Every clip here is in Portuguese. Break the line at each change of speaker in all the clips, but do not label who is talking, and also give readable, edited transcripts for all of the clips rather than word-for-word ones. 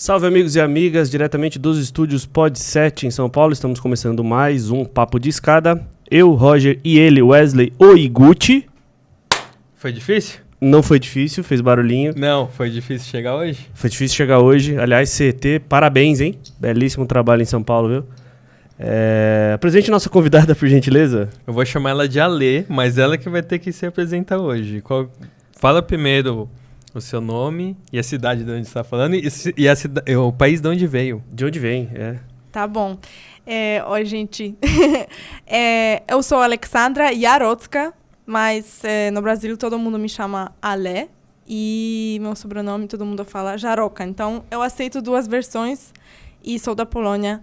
Salve amigos e amigas, diretamente dos estúdios Pod 7 em São Paulo, estamos começando mais um Papo de Escada. Eu, Roger e ele, Wesley, o Iguchi.
Foi difícil?
Não foi difícil, fez barulhinho.
Não, foi difícil chegar hoje?
Foi difícil chegar hoje. Aliás, CT, parabéns, hein? Belíssimo trabalho em São Paulo, viu? Apresente nossa convidada, por gentileza.
Eu vou chamar ela de Alê, mas ela que vai ter que se apresentar hoje. Fala primeiro o seu nome e a cidade de onde você está falando e o país de onde veio.
De onde vem,
Tá bom. Oi, gente. Eu sou Alexandra Jarocka, mas no Brasil todo mundo me chama Alé e meu sobrenome todo mundo fala Jarocka. Então, eu aceito duas versões e sou da Polônia,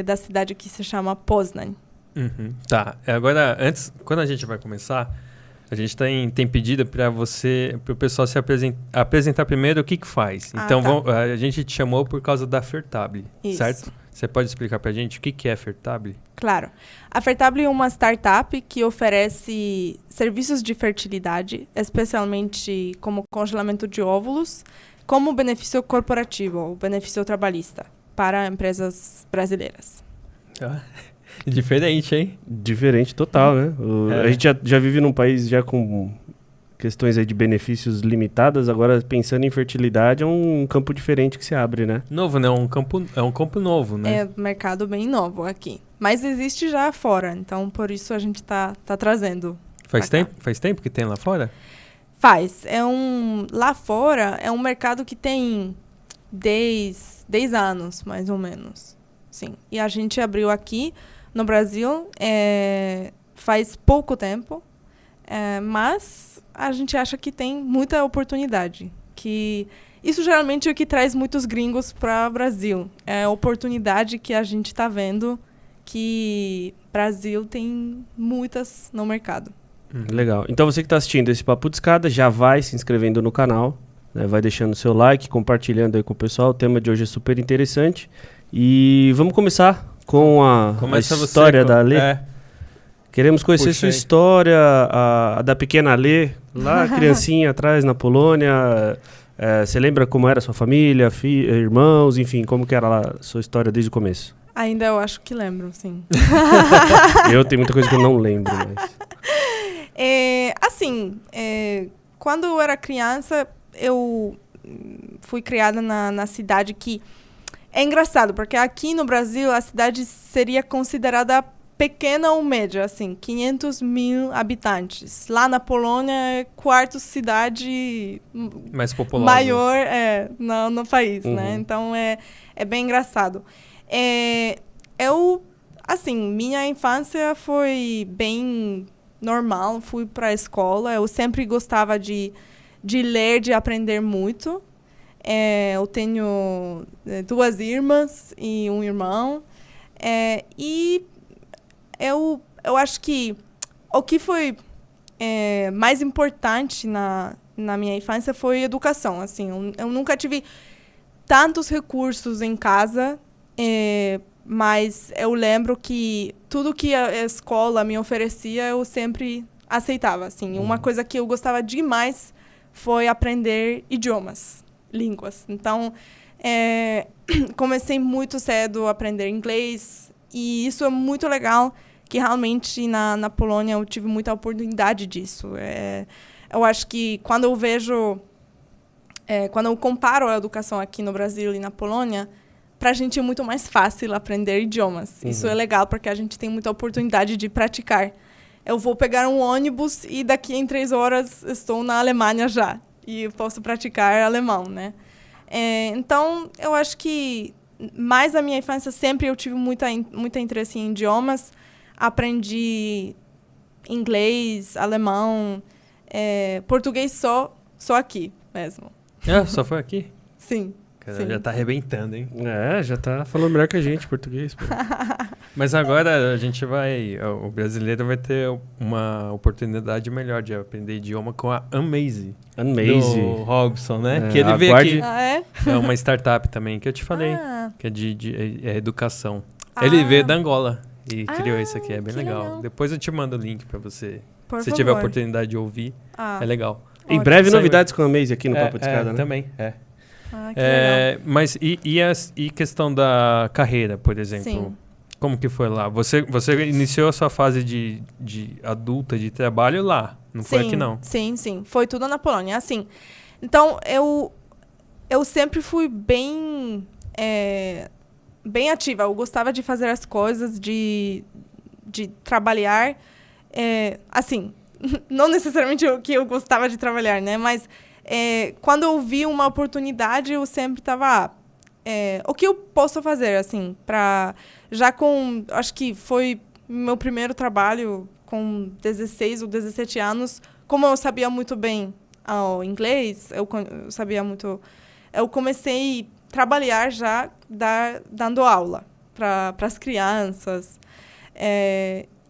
da cidade que se chama Poznań.
Uhum. Tá. Agora, antes, quando a gente vai começar, a gente tem pedido para o pessoal se apresentar primeiro o que faz. Então,
tá.
A gente te chamou por causa da Fertable,
Isso.
certo? Você pode explicar para a gente o que é a Fertable?
Claro. A Fertable é uma startup que oferece serviços de fertilidade, especialmente como congelamento de óvulos, como benefício corporativo, ou benefício trabalhista, para empresas brasileiras.
Diferente, hein?
Diferente total, né? A gente já vive num país já com questões aí de benefícios limitadas, agora pensando em fertilidade é um campo diferente que se abre, né?
Novo, né? É um campo novo, né?
É um mercado bem novo aqui. Mas existe já fora, então por isso a gente tá trazendo.
Faz tempo que tem lá fora?
Faz. Lá fora é um mercado que tem 10 anos, mais ou menos. Sim. E a gente abriu aqui no Brasil faz pouco tempo, mas a gente acha que tem muita oportunidade. Que isso geralmente é o que traz muitos gringos para o Brasil. É a oportunidade que a gente está vendo que Brasil tem muitas no mercado.
Legal. Então você que está assistindo esse Papo de Escada, já vai se inscrevendo no canal, né? Vai deixando seu like, compartilhando aí com o pessoal. O tema de hoje é super interessante. E vamos começar com a história da Alê. Queremos conhecer sua história, a da pequena Alê, lá criancinha atrás na Polônia. Você lembra como era a sua família, irmãos, enfim, como que era lá a sua história desde o começo?
Ainda eu acho que lembro, sim.
Eu tenho muita coisa que eu não lembro, mas...
Quando eu era criança, eu fui criada na cidade que... É engraçado, porque aqui no Brasil a cidade seria considerada pequena ou média, assim, 500 mil habitantes. Lá na Polônia é quarta cidade
mais populosa,
maior no país, né? Então é bem engraçado. Minha infância foi bem normal, fui para a escola, eu sempre gostava de ler, de aprender muito. Eu tenho 2 irmãs e um irmão. E eu acho que o que foi mais importante na minha infância foi educação. Assim, eu nunca tive tantos recursos em casa, mas eu lembro que tudo que a escola me oferecia, eu sempre aceitava. Assim. Uma coisa que eu gostava demais foi aprender idiomas. Línguas. Então, comecei muito cedo a aprender inglês e isso é muito legal, que realmente na Polônia eu tive muita oportunidade disso. Eu acho que quando eu comparo a educação aqui no Brasil e na Polônia, para a gente é muito mais fácil aprender idiomas. Isso é legal porque a gente tem muita oportunidade de praticar. Eu vou pegar um ônibus e daqui em 3 horas estou na Alemanha já. E posso praticar alemão, né? Então, eu acho que mais na minha infância sempre eu tive muita interesse em idiomas. Aprendi inglês, alemão, português só aqui mesmo.
Só foi aqui?
Sim.
Sim. Já tá arrebentando, hein?
Já tá falando melhor que a gente português. Pô.
Mas agora o brasileiro vai ter uma oportunidade melhor de aprender idioma com a Amaze. Do Robson, né? Que ele veio aqui. É uma startup também, que eu te falei, que é de educação. Ele veio da Angola e criou isso aqui, é bem legal. Depois eu te mando o link pra você, se tiver a oportunidade de ouvir, é legal.
Em breve, novidades com a Amaze aqui no Papo de Escada, né?
Também, Mas e questão da carreira, por exemplo? Sim. Como que foi lá? Você iniciou a sua fase de adulta, de trabalho lá, não foi aqui não?
Sim. Foi tudo na Polônia. Assim, então, eu sempre fui bem ativa. Eu gostava de fazer as coisas, de trabalhar. Assim, não necessariamente o que eu gostava de trabalhar, né? Mas quando eu vi uma oportunidade, eu sempre estava... o que eu posso fazer, assim, acho que foi meu primeiro trabalho com 16 ou 17 anos. Como eu sabia muito bem o inglês, eu sabia muito... Eu comecei a trabalhar já dando aula para as crianças.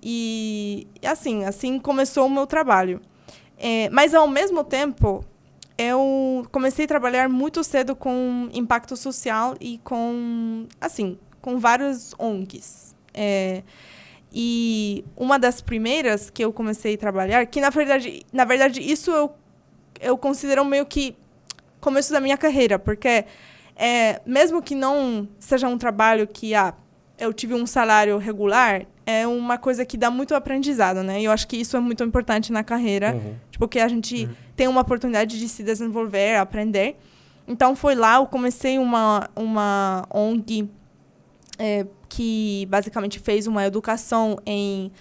E assim começou o meu trabalho. Mas, ao mesmo tempo, eu comecei a trabalhar muito cedo com impacto social e com vários ONGs. E uma das primeiras que eu comecei a trabalhar, que, na verdade isso eu considero meio que começo da minha carreira, porque mesmo que não seja um trabalho que eu tive um salário regular, é uma coisa que dá muito aprendizado, né? E eu acho que isso é muito importante na carreira, porque a gente tem uma oportunidade de se desenvolver, aprender. Então, foi lá, eu comecei uma ONG que basicamente fez uma educação em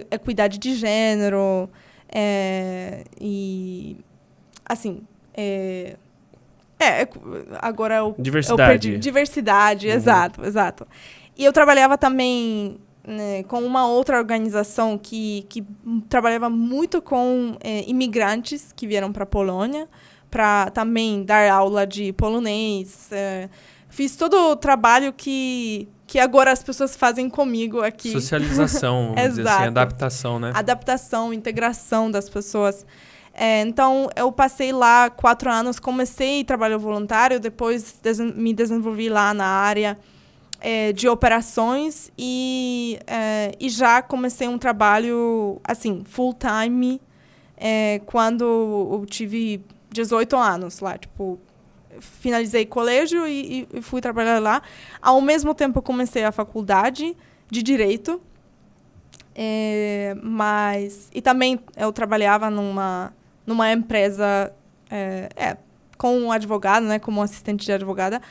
equidade de gênero e, assim... agora
diversidade.
Diversidade, exato. E eu trabalhava também, né, com uma outra organização que trabalhava muito com imigrantes que vieram para a Polônia, para também dar aula de polonês. Fiz todo o trabalho que agora as pessoas fazem comigo aqui.
Socialização, vamos dizer assim, adaptação, né?
Adaptação, integração das pessoas. Então, eu passei lá 4 anos, comecei trabalho voluntário, depois me desenvolvi lá na área de operações e já comecei um trabalho, assim, full-time, quando eu tive 18 anos lá, tipo, finalizei colégio e fui trabalhar lá. Ao mesmo tempo, comecei a faculdade de Direito, e também eu trabalhava numa empresa com um advogado, né, como assistente de advogada,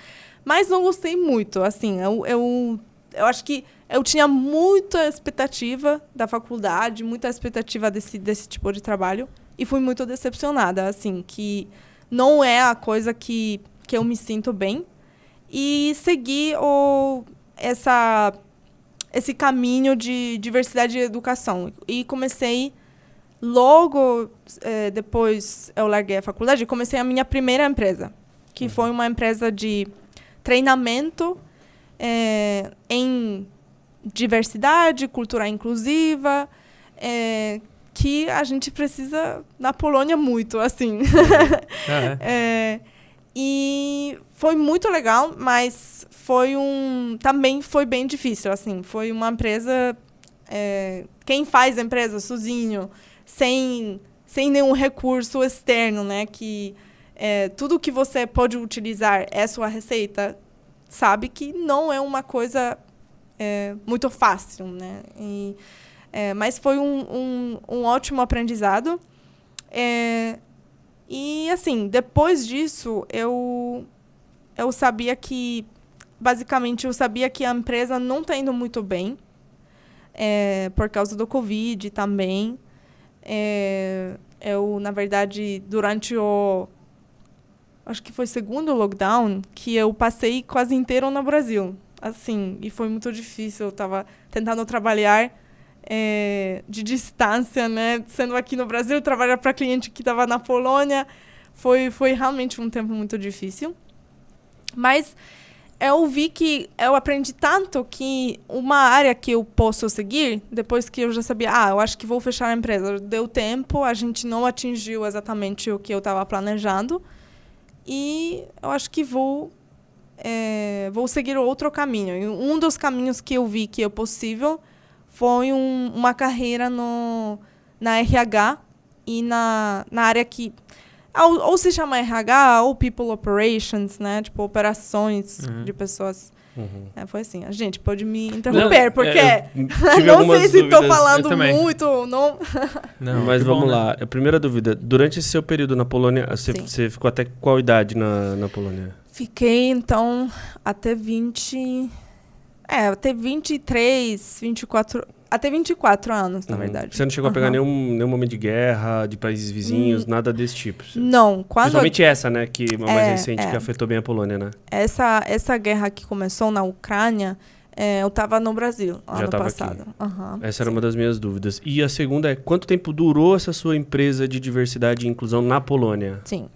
mas não gostei muito. Assim, eu acho que eu tinha muita expectativa da faculdade, muita expectativa desse tipo de trabalho, e fui muito decepcionada, assim, que não é a coisa que eu me sinto bem. E segui esse caminho de diversidade e educação. E comecei... Logo depois eu larguei a faculdade e comecei a minha primeira empresa, que foi uma empresa de treinamento em diversidade, cultura inclusiva, que a gente precisa na Polônia muito, assim. E foi muito legal, mas também foi bem difícil, assim. Foi uma empresa... quem faz a empresa sozinho, sem nenhum recurso externo, né? Que tudo que você pode utilizar é sua receita, sabe que não é uma coisa muito fácil, né? Mas foi um ótimo aprendizado. E, assim, depois disso, eu sabia que... Basicamente, eu sabia que a empresa não está indo muito bem, por causa do Covid também. Eu, na verdade, durante acho que foi o segundo lockdown, que eu passei quase inteiro no Brasil. Assim, e foi muito difícil. Eu estava tentando trabalhar de distância, né? Sendo aqui no Brasil, trabalhar para cliente que estava na Polônia. Foi realmente um tempo muito difícil. Mas... eu vi que eu aprendi tanto que uma área que eu posso seguir, depois que eu já sabia, eu acho que vou fechar a empresa. Deu tempo, a gente não atingiu exatamente o que eu estava planejando. E eu acho que vou seguir outro caminho. E um dos caminhos que eu vi que é possível foi uma carreira na RH e na área que... ou se chama RH, ou People Operations, né? Tipo, operações de pessoas. Foi assim. A gente pode me interromper, porque não sei se estou falando muito. Não,
mas vamos lá. A primeira dúvida. Durante esse seu período na Polônia, você ficou até qual idade na Polônia?
Fiquei, então, até 23, 24... Até 24 anos, na verdade.
Você não chegou a pegar nenhum momento de guerra, de países vizinhos, nada desse tipo?
Não.
Principalmente essa, né? Que é mais recente, que afetou bem a Polônia, né?
Essa guerra que começou na Ucrânia, eu estava no Brasil, ano passado.
Essa era uma das minhas dúvidas. E a segunda é, quanto tempo durou essa sua empresa de diversidade e inclusão na Polônia?
Sim.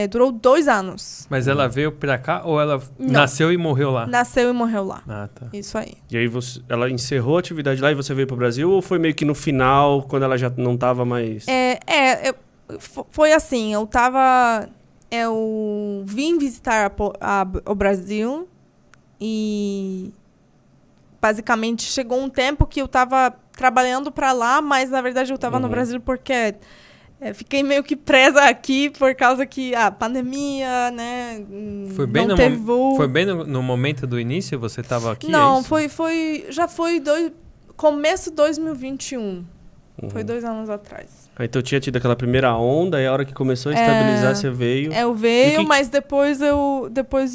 Durou 2 anos.
Mas ela veio pra cá ou ela nasceu e morreu lá?
Nasceu e morreu lá.
Ah, tá.
Isso aí.
E aí ela encerrou a atividade lá e você veio pro Brasil? Ou foi meio que no final, quando ela já não tava mais...
Foi assim, eu vim visitar o Brasil e basicamente chegou um tempo que eu tava trabalhando pra lá, mas na verdade eu tava no Brasil porque... fiquei meio que presa aqui por causa que a pandemia, né?
Foi bem no momento do início? Você estava aqui?
Não, já foi começo de 2021. Foi 2 anos atrás.
Então tinha tido aquela primeira onda e a hora que começou a estabilizar, você veio...
Eu veio, mas depois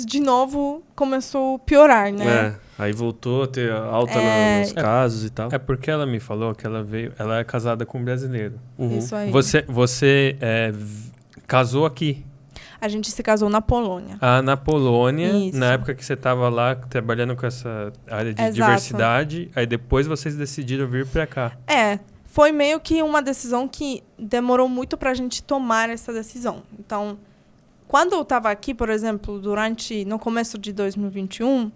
de novo começou a piorar, né?
Aí voltou a ter alta nos casos e tal.
É porque ela me falou que ela é casada com um brasileiro.
Isso aí.
Você casou aqui?
A gente se casou na Polônia.
Na Polônia, isso. Na época que você estava lá trabalhando com essa área de diversidade, aí depois vocês decidiram vir para cá.
Foi meio que uma decisão que demorou muito para a gente tomar essa decisão. Então, quando eu estava aqui, por exemplo, no começo de 2021,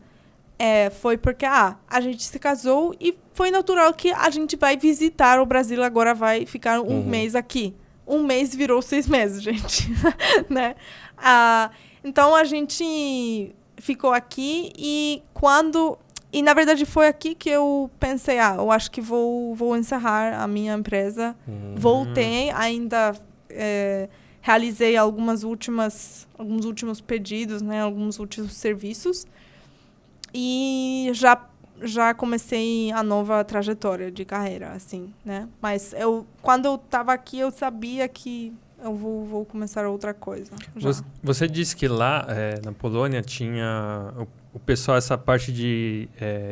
foi porque a gente se casou e foi natural que a gente vai visitar o Brasil, agora vai ficar um mês aqui. 1 mês virou 6 meses, gente. Né? Então, a gente ficou aqui e na verdade, foi aqui que eu pensei, eu acho que vou encerrar a minha empresa. Voltei, ainda realizei alguns últimos pedidos, né, alguns últimos serviços. E já comecei a nova trajetória de carreira, assim, né? Mas quando eu estava aqui, eu sabia que eu vou começar outra coisa.
Você disse que lá, na Polônia, tinha... O pessoal, essa parte de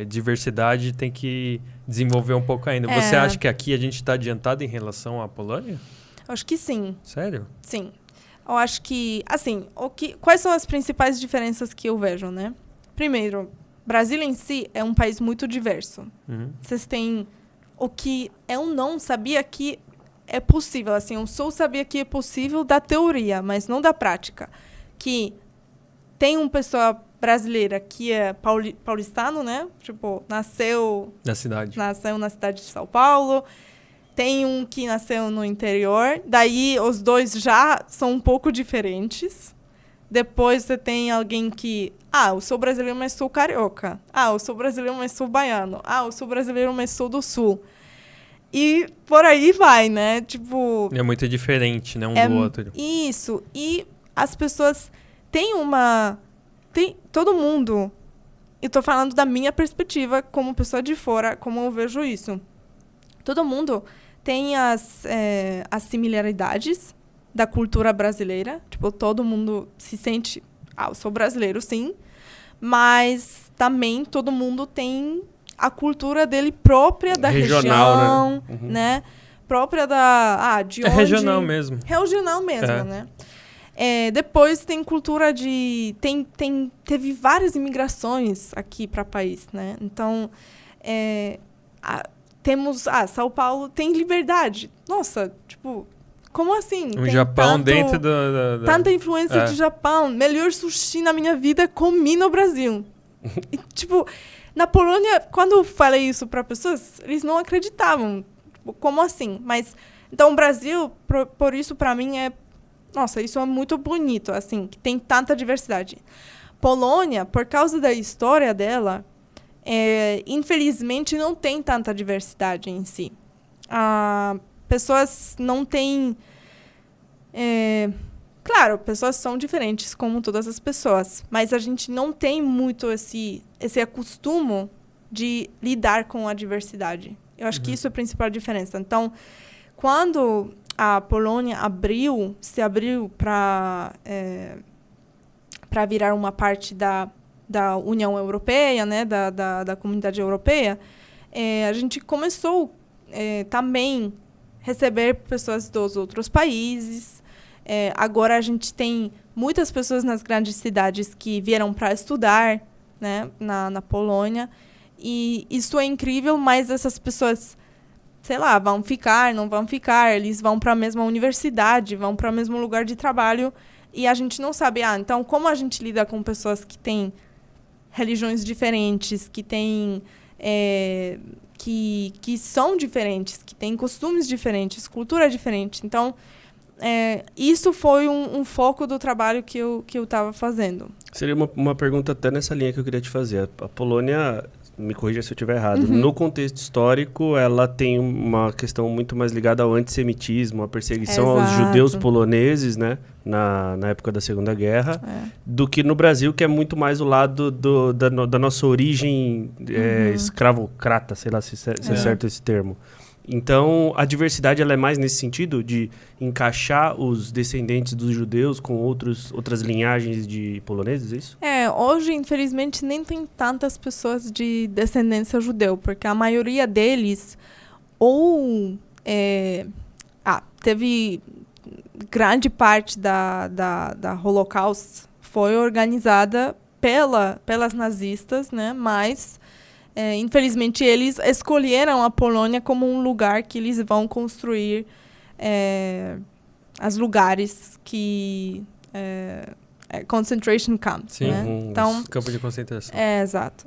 diversidade tem que desenvolver um pouco ainda. Você acha que aqui a gente está adiantado em relação à Polônia?
Eu acho que sim.
Sério?
Sim. Eu acho que, assim, quais são as principais diferenças que eu vejo, né? Primeiro, Brasil em si é um país muito diverso. Vocês têm o que eu não sabia que é possível. Assim, eu só sabia que é possível da teoria, mas não da prática. Que tem uma pessoa brasileira que é paulistano, né? Tipo, nasceu na cidade de São Paulo. Tem um que nasceu no interior. Daí, os dois já são um pouco diferentes. Depois, você tem alguém que... eu sou brasileiro, mas sou carioca. Eu sou brasileiro, mas sou baiano. Eu sou brasileiro, mas sou do sul. E por aí vai, né? Tipo...
É muito diferente, né? Do outro.
Isso. E as pessoas têm todo mundo... Eu tô falando da minha perspectiva como pessoa de fora, como eu vejo isso. Todo mundo tem as similaridades da cultura brasileira. Tipo, todo mundo se sente... eu sou brasileiro, sim. Mas também todo mundo tem a cultura dele própria da região, né? Própria de onde...
regional mesmo.
Regional mesmo, né? Depois tem cultura de... Teve várias imigrações aqui para o país, né? Então, temos... São Paulo tem liberdade. Nossa, tipo... Como assim?
O Japão dentro
tanta influência de Japão. Melhor sushi na minha vida comi no Brasil. E, tipo, na Polônia, quando eu falei isso para pessoas, eles não acreditavam. Tipo, como assim? Mas, então, o Brasil, por isso, para mim, nossa, isso é muito bonito, assim, que tem tanta diversidade. Polônia, por causa da história dela, infelizmente, não tem tanta diversidade em si. Pessoas não têm Claro, pessoas são diferentes, como todas as pessoas. Mas a gente não tem muito esse costume de lidar com a diversidade. Eu acho que isso é a principal diferença. Então, quando a Polônia se abriu para virar uma parte da União Europeia, né, da Comunidade Europeia, a gente começou também a receber pessoas dos outros países. Agora a gente tem muitas pessoas nas grandes cidades que vieram para estudar, né, na Polônia. E isso é incrível, mas essas pessoas, sei lá, vão ficar, não vão ficar, eles vão para a mesma universidade, vão para o mesmo lugar de trabalho, e a gente não sabe, então como a gente lida com pessoas que têm religiões diferentes, que têm que são diferentes, que têm costumes diferentes, cultura diferente. Então, isso foi um foco do trabalho que eu estava fazendo.
Seria uma pergunta até nessa linha que eu queria te fazer. A Polônia, me corrija se eu estiver errado, no contexto histórico, ela tem uma questão muito mais ligada ao antissemitismo, à perseguição aos judeus poloneses, né, na época da Segunda Guerra, do que no Brasil, que é muito mais o lado da nossa origem escravocrata, sei lá se é certo esse termo. Então, a diversidade ela é mais nesse sentido de encaixar os descendentes dos judeus com outras linhagens de poloneses, é isso?
Hoje, infelizmente, nem tem tantas pessoas de descendência judeu, porque a maioria deles teve grande parte da Holocausto foi organizada pelas nazistas, né? Mas infelizmente, eles escolheram a Polônia como um lugar que eles vão construir os lugares que... concentration camps.
Sim,
né? Então,
campo de concentração.
Exato.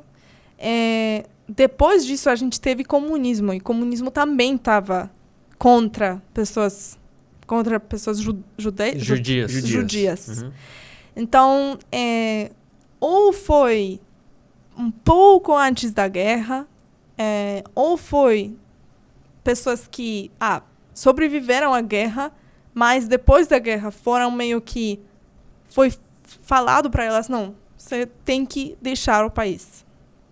Depois disso, a gente teve comunismo. E comunismo também estava contra pessoas judias. Uhum. Então, ou foi um pouco antes da guerra, ou foi pessoas que sobreviveram à guerra, mas depois da guerra foram meio que... Foi falado para elas, não, você tem que deixar o país.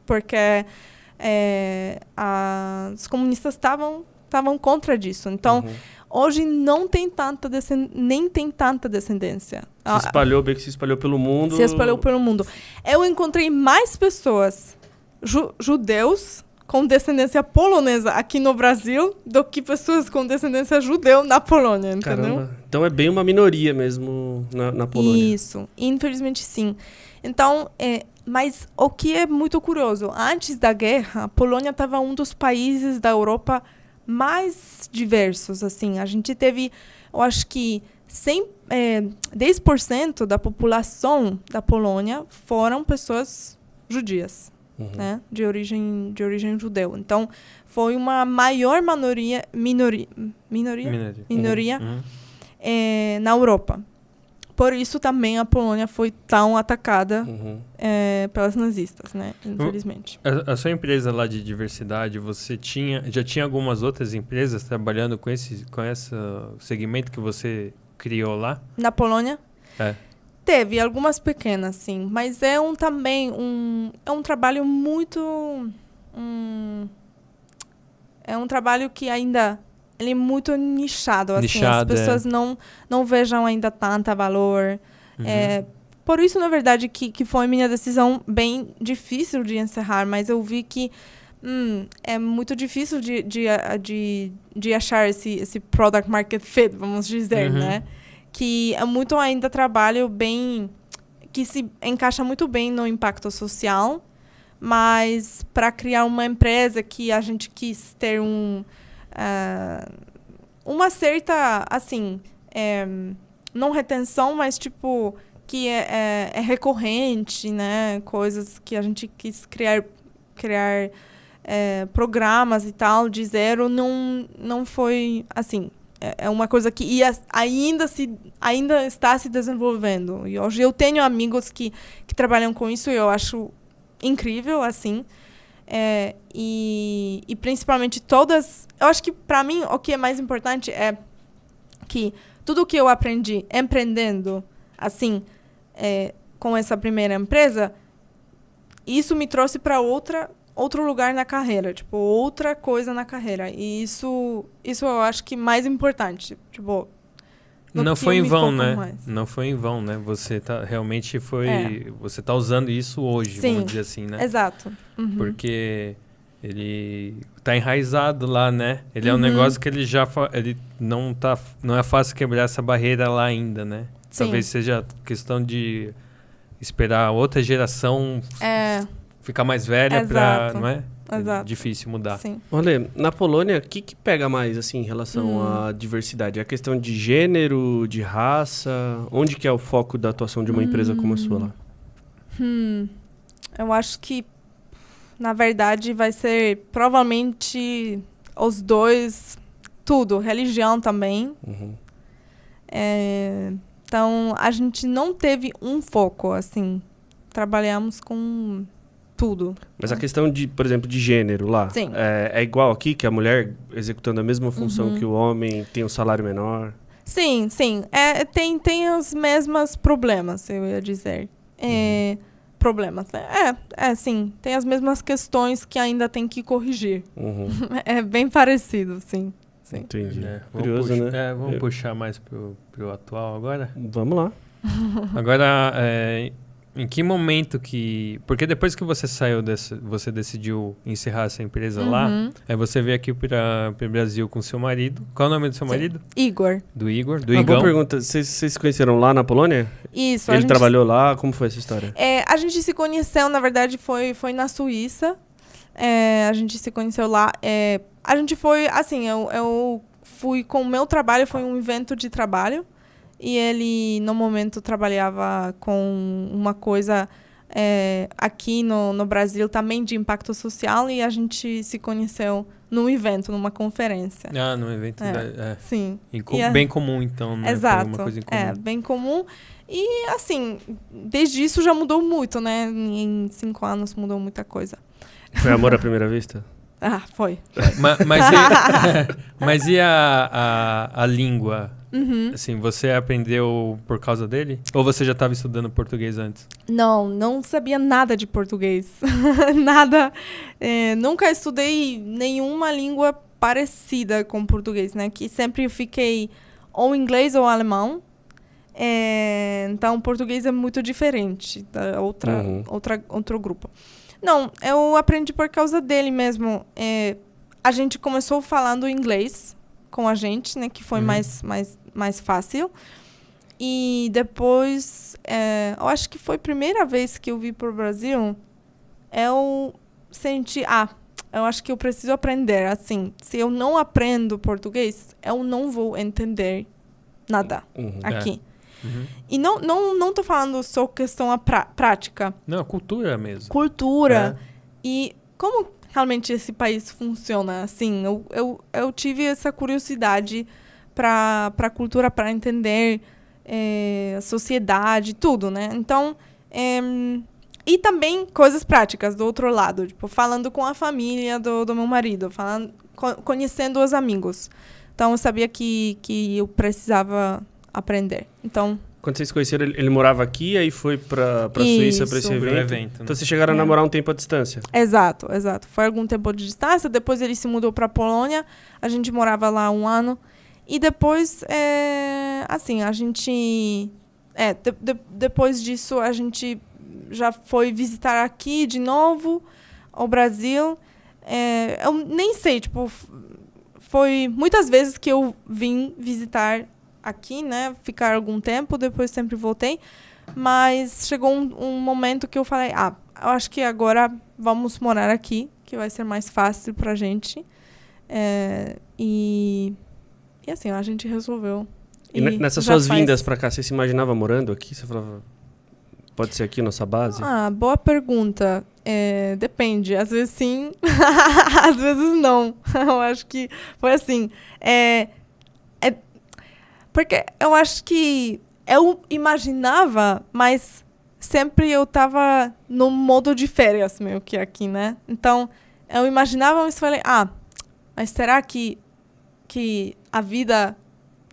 Porque os comunistas estavam contra disso. Então, hoje não tem nem tem tanta descendência.
Se espalhou pelo mundo.
Se espalhou pelo mundo. Eu encontrei mais pessoas judeus com descendência polonesa aqui no Brasil do que pessoas com descendência judeu na Polônia, entendeu?
Caramba. Então é bem uma minoria mesmo na Polônia.
Isso, infelizmente sim. Então, mas o que é muito curioso, antes da guerra, a Polônia estava um dos países da Europa mais diversos, assim. A gente teve, eu acho que 10% da população da Polônia foram pessoas judias, né? De origem judeu. Então, foi uma maior minoria na Europa. Por isso também a Polônia foi tão atacada pelas nazistas, né? Infelizmente.
A sua empresa lá de diversidade, você já tinha algumas outras empresas trabalhando com esse segmento que você criou lá?
Na Polônia? Teve algumas pequenas, sim. Mas é um trabalho muito... é um trabalho que ainda... Ele é muito nichado, assim. As pessoas não vejam ainda tanto valor. Por isso, na verdade, que foi minha decisão bem difícil de encerrar. Mas eu vi que é muito difícil de achar esse product market fit, vamos dizer, né? Que é muito ainda trabalho que se encaixa muito bem no impacto social. Mas para criar uma empresa que a gente quis ter uma certa, assim, não retenção, mas tipo que é recorrente, né? Coisas que a gente quis criar programas e tal de zero, não foi assim. É uma coisa que ainda está se desenvolvendo. E hoje eu tenho amigos que trabalham com isso e eu acho incrível, assim. E principalmente todas... Eu acho que, para mim, o que é mais importante é que tudo que eu aprendi empreendendo, assim, com essa primeira empresa, isso me trouxe para outro lugar na carreira, tipo, outra coisa na carreira. E isso eu acho que mais importante, tipo...
Não foi em vão, né? Mais. Não foi em vão, né? Você realmente você tá usando isso hoje,
sim,
vamos dizer assim, né?
Exato. Uhum.
Porque ele tá enraizado lá, né? Ele é um negócio que ele não é fácil quebrar essa barreira lá ainda, né?
Sim.
Talvez seja questão de esperar outra geração ficar mais velha para, não é?
Exato.
Difícil mudar.
Sim.
Olha, na Polônia, o que pega mais, assim, em relação à diversidade? É a questão de gênero, de raça? Onde que é o foco da atuação de uma empresa como a sua lá?
Eu acho que, na verdade, vai ser provavelmente os dois, tudo. Religião também.
Uhum.
Então, a gente não teve um foco, assim. Trabalhamos com... tudo.
Mas a questão de, por exemplo, de gênero lá,
sim,
é igual aqui, que a mulher executando a mesma função que o homem tem um salário menor?
Sim. Tem os mesmos problemas, eu ia dizer. Problemas. Sim. Tem as mesmas questões que ainda tem que corrigir.
Uhum.
É bem parecido, sim.
Entendi. Curioso, né?
Vamos puxar mais pro atual agora?
Vamos lá.
Agora, em que momento que... Porque depois que você saiu você decidiu encerrar essa empresa lá, aí você veio aqui para o Brasil com seu marido. Qual é o nome do seu marido?
Igor.
Do Igor? Do
Igão.
Igão.
Boa pergunta. Vocês se conheceram lá na Polônia?
Isso.
Ele trabalhou lá? Como foi essa história?
A gente se conheceu, na verdade, foi na Suíça. A gente se conheceu lá. A gente foi, assim, eu fui com o meu trabalho, foi um evento de trabalho. E ele, no momento, trabalhava com uma coisa aqui no Brasil também de impacto social. E a gente se conheceu num evento, numa conferência.
Num evento.
Sim.
Bem comum, então, né?
Exato.
Foi uma coisa em comum.
Bem comum. E, assim, desde isso já mudou muito, né? Em 5 anos mudou muita coisa.
Foi amor à primeira vista?
Foi.
Mas e a língua?
Uhum.
Assim, você aprendeu por causa dele? Ou você já estava estudando português antes?
Não sabia nada de português. Nada. Nunca estudei nenhuma língua parecida com português, né? Que sempre fiquei ou inglês ou alemão. Então, português é muito diferente da outro grupo. Não, eu aprendi por causa dele mesmo. A gente começou falando inglês com a gente, né? Que foi mais fácil. E depois, eu acho que foi a primeira vez que eu vim para o Brasil, eu senti, eu acho que eu preciso aprender. Assim, se eu não aprendo português, eu não vou entender nada aqui. E não tô falando só questão prática.
Não, cultura mesmo.
Cultura. E como realmente esse país funciona, assim, eu tive essa curiosidade para a cultura, para entender a sociedade, tudo, né? Então, e também coisas práticas do outro lado, tipo, falando com a família do meu marido, conhecendo os amigos. Então, eu sabia que eu precisava aprender. Então,
quando vocês se conheceram, ele morava aqui, aí foi pra Suíça para esse evento. Então, vocês chegaram a namorar um tempo à distância.
Exato. Foi algum tempo de distância. Depois, ele se mudou para Polônia. A gente morava lá 1 ano. E depois, assim, a gente... depois disso, a gente já foi visitar aqui de novo, ao Brasil. Eu nem sei, tipo... Foi muitas vezes que eu vim visitar aqui, né? Ficar algum tempo, depois sempre voltei. Mas chegou um momento que eu falei, eu acho que agora vamos morar aqui, que vai ser mais fácil pra gente. E assim, a gente resolveu.
E nessas suas vindas pra cá, você se imaginava morando aqui? Você falava, pode ser aqui nossa base?
Boa pergunta. Depende. Às vezes sim, às vezes não. Eu acho que foi assim. Porque eu acho que eu imaginava, mas sempre eu estava no modo de férias, meio que aqui, né? Então, eu imaginava, mas falei, mas será que a vida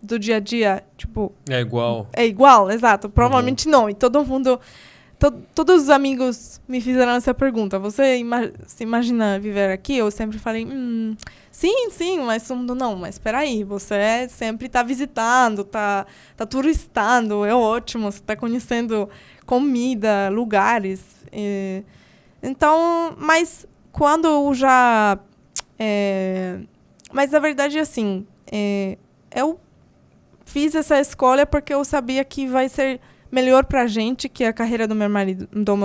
do dia a dia, tipo...
É igual.
É igual, exato. Provavelmente não. E todo mundo... Todos os amigos me fizeram essa pergunta. Você se imagina viver aqui? Eu sempre falei, sim, mas todo mundo, não, mas espera aí, você sempre está visitando, tá turistando, é ótimo, você está conhecendo comida, lugares. Então, mas quando eu já... mas, na verdade, assim, eu fiz essa escolha porque eu sabia que vai ser melhor pra gente, que a carreira do meu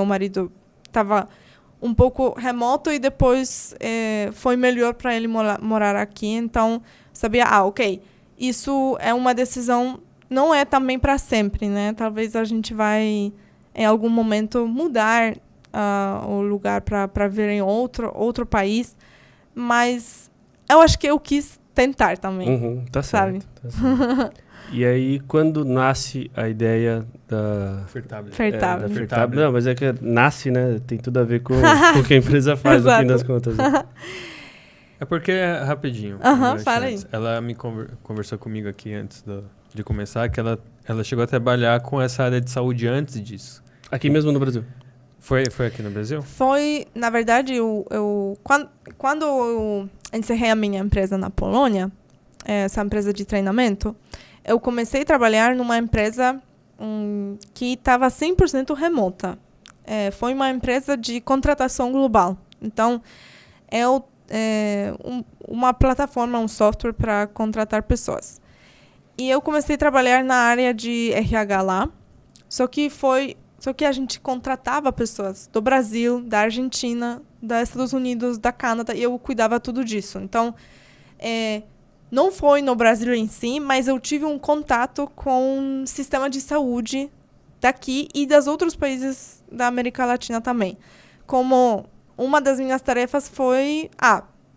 marido estava um pouco remoto e depois foi melhor para ele morar aqui. Então, sabia, ok, isso é uma decisão, não é também para sempre, né? Talvez a gente vai, em algum momento, mudar o lugar para viver em outro país, mas eu acho que eu quis tentar também.
Tá certo. Tá certo. E aí, quando nasce a ideia da...
Fertable.
Não, mas é que nasce, né? Tem tudo a ver com o que a empresa faz, no fim das contas. Né?
É porque, rapidinho.
Fala aí.
Ela me conversou comigo aqui antes de começar, que ela chegou a trabalhar com essa área de saúde antes disso.
Aqui mesmo no Brasil?
Foi aqui no Brasil?
Foi, na verdade, quando eu encerrei a minha empresa na Polônia, essa empresa de treinamento, eu comecei a trabalhar numa empresa que estava 100% remota. Foi uma empresa de contratação global. Então, uma plataforma, um software para contratar pessoas. E eu comecei a trabalhar na área de RH lá, só que a gente contratava pessoas do Brasil, da Argentina, dos Estados Unidos, da Canadá, e eu cuidava tudo disso. Então, não foi no Brasil em si, mas eu tive um contato com o sistema de saúde daqui e dos outros países da América Latina também. Como uma das minhas tarefas foi,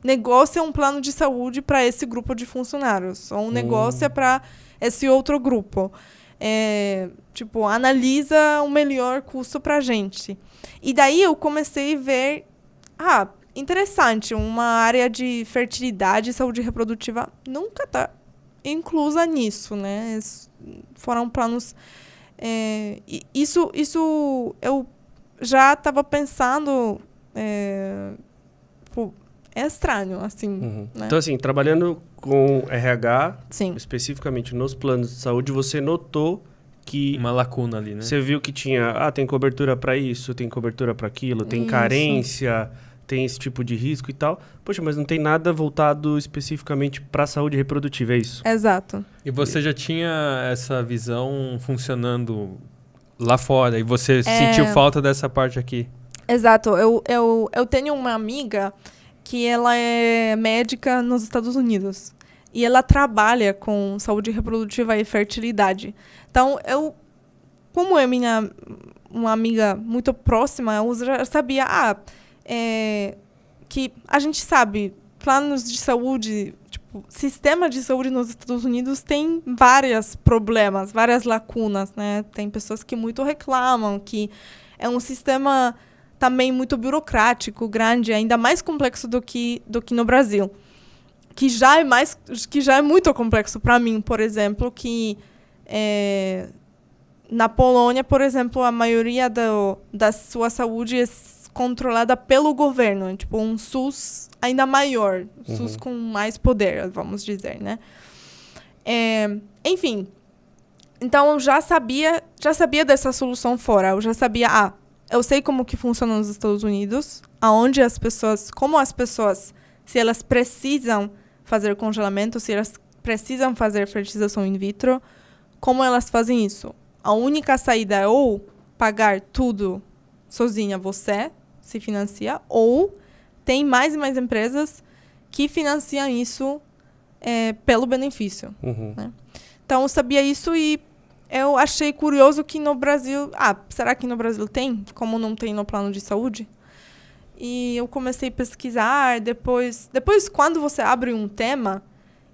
negocia um plano de saúde para esse grupo de funcionários, ou negocia para esse outro grupo. Analisa o melhor custo para a gente. E daí eu comecei a ver, interessante, uma área de fertilidade e saúde reprodutiva nunca está inclusa nisso, né? Foram planos... Isso eu já estava pensando... é estranho, assim. Né?
Então, assim, trabalhando com RH,
Sim.
especificamente nos planos de saúde, você notou que...
Uma lacuna ali, né?
Você viu que tinha... tem cobertura para isso, tem cobertura para aquilo, tem carência... tem esse tipo de risco e tal. Poxa, mas não tem nada voltado especificamente para a saúde reprodutiva, é isso?
Exato.
E você já tinha essa visão funcionando lá fora e você sentiu falta dessa parte aqui?
Exato. Eu tenho uma amiga que ela é médica nos Estados Unidos e ela trabalha com saúde reprodutiva e fertilidade. Então, como é uma amiga muito próxima, eu já sabia... que a gente sabe, planos de saúde, sistema de saúde nos Estados Unidos tem vários problemas, várias lacunas, né? Tem pessoas que muito reclamam, que é um sistema também muito burocrático, grande, ainda mais complexo do que no Brasil. Que já é muito complexo para mim, por exemplo, que na Polônia, por exemplo, a maioria da sua saúde é controlada pelo governo, um SUS ainda maior, SUS com mais poder, vamos dizer, né? Enfim, então eu já sabia dessa solução fora, eu já sabia, eu sei como que funciona nos Estados Unidos, como as pessoas, se elas precisam fazer congelamento, se elas precisam fazer fertilização in vitro, como elas fazem isso? A única saída é ou pagar tudo sozinha, você se financia, ou tem mais e mais empresas que financiam isso pelo benefício. Né? Então, eu sabia isso e eu achei curioso que no Brasil... será que no Brasil tem? Como não tem no plano de saúde? E eu comecei a pesquisar. Depois, quando você abre um tema,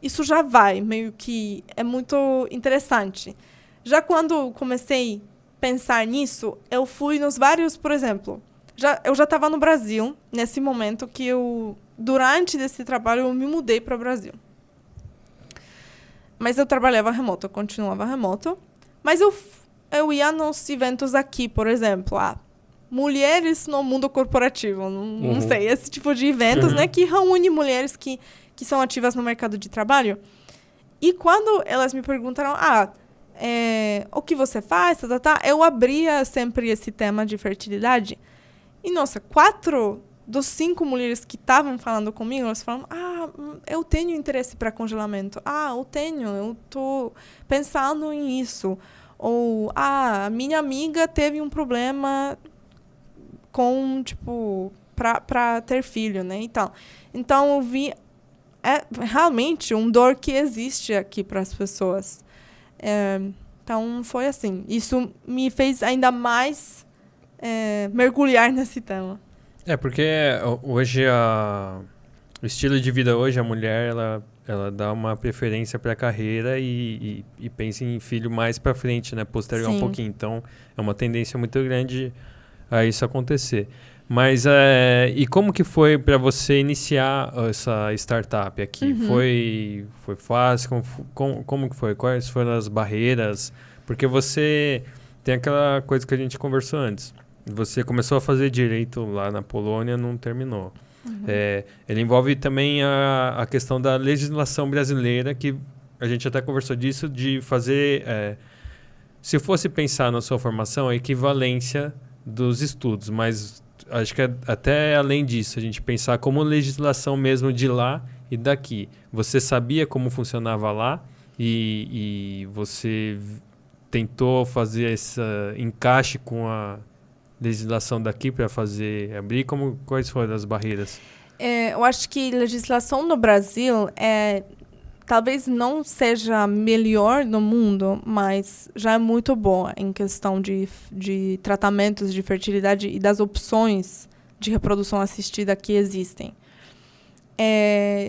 isso já vai, meio que é muito interessante. Já quando comecei a pensar nisso, eu fui nos vários, por exemplo... Eu já estava no Brasil, nesse momento que durante esse trabalho, eu me mudei para o Brasil. Mas eu trabalhava remoto, eu continuava remoto. Mas eu ia nos eventos aqui, por exemplo, mulheres no mundo corporativo, não sei, esse tipo de eventos, né, que reúne mulheres que são ativas no mercado de trabalho. E quando elas me perguntaram, o que você faz, eu abria sempre esse tema de fertilidade. E, nossa, 4 dos 5 mulheres que estavam falando comigo, elas falaram, eu tenho interesse para congelamento. Eu tô pensando em isso. Ou, minha amiga teve um problema com, tipo, para ter filho, né, e tal. Então, eu vi realmente uma dor que existe aqui para as pessoas. Então, foi assim. Isso me fez ainda mais mergulhar nesse tema.
Porque hoje o estilo de vida hoje, a mulher, ela dá uma preferência para a carreira e pensa em filho mais para frente, né? Postergar um pouquinho. Então, é uma tendência muito grande a isso acontecer. Mas, e como que foi para você iniciar essa startup aqui? Foi fácil? Como que foi? Quais foram as barreiras? Porque você tem aquela coisa que a gente conversou antes. Você começou a fazer direito lá na Polônia, não terminou. Ele envolve também a questão da legislação brasileira, que a gente até conversou disso, de fazer, se fosse pensar na sua formação, a equivalência dos estudos, mas acho que até além disso, a gente pensar como legislação mesmo de lá e daqui. Você sabia como funcionava lá e você tentou fazer esse encaixe com a legislação daqui para abrir? Quais foram as barreiras?
Eu acho que a legislação no Brasil talvez não seja a melhor no mundo, mas já é muito boa em questão de tratamentos de fertilidade e das opções de reprodução assistida que existem.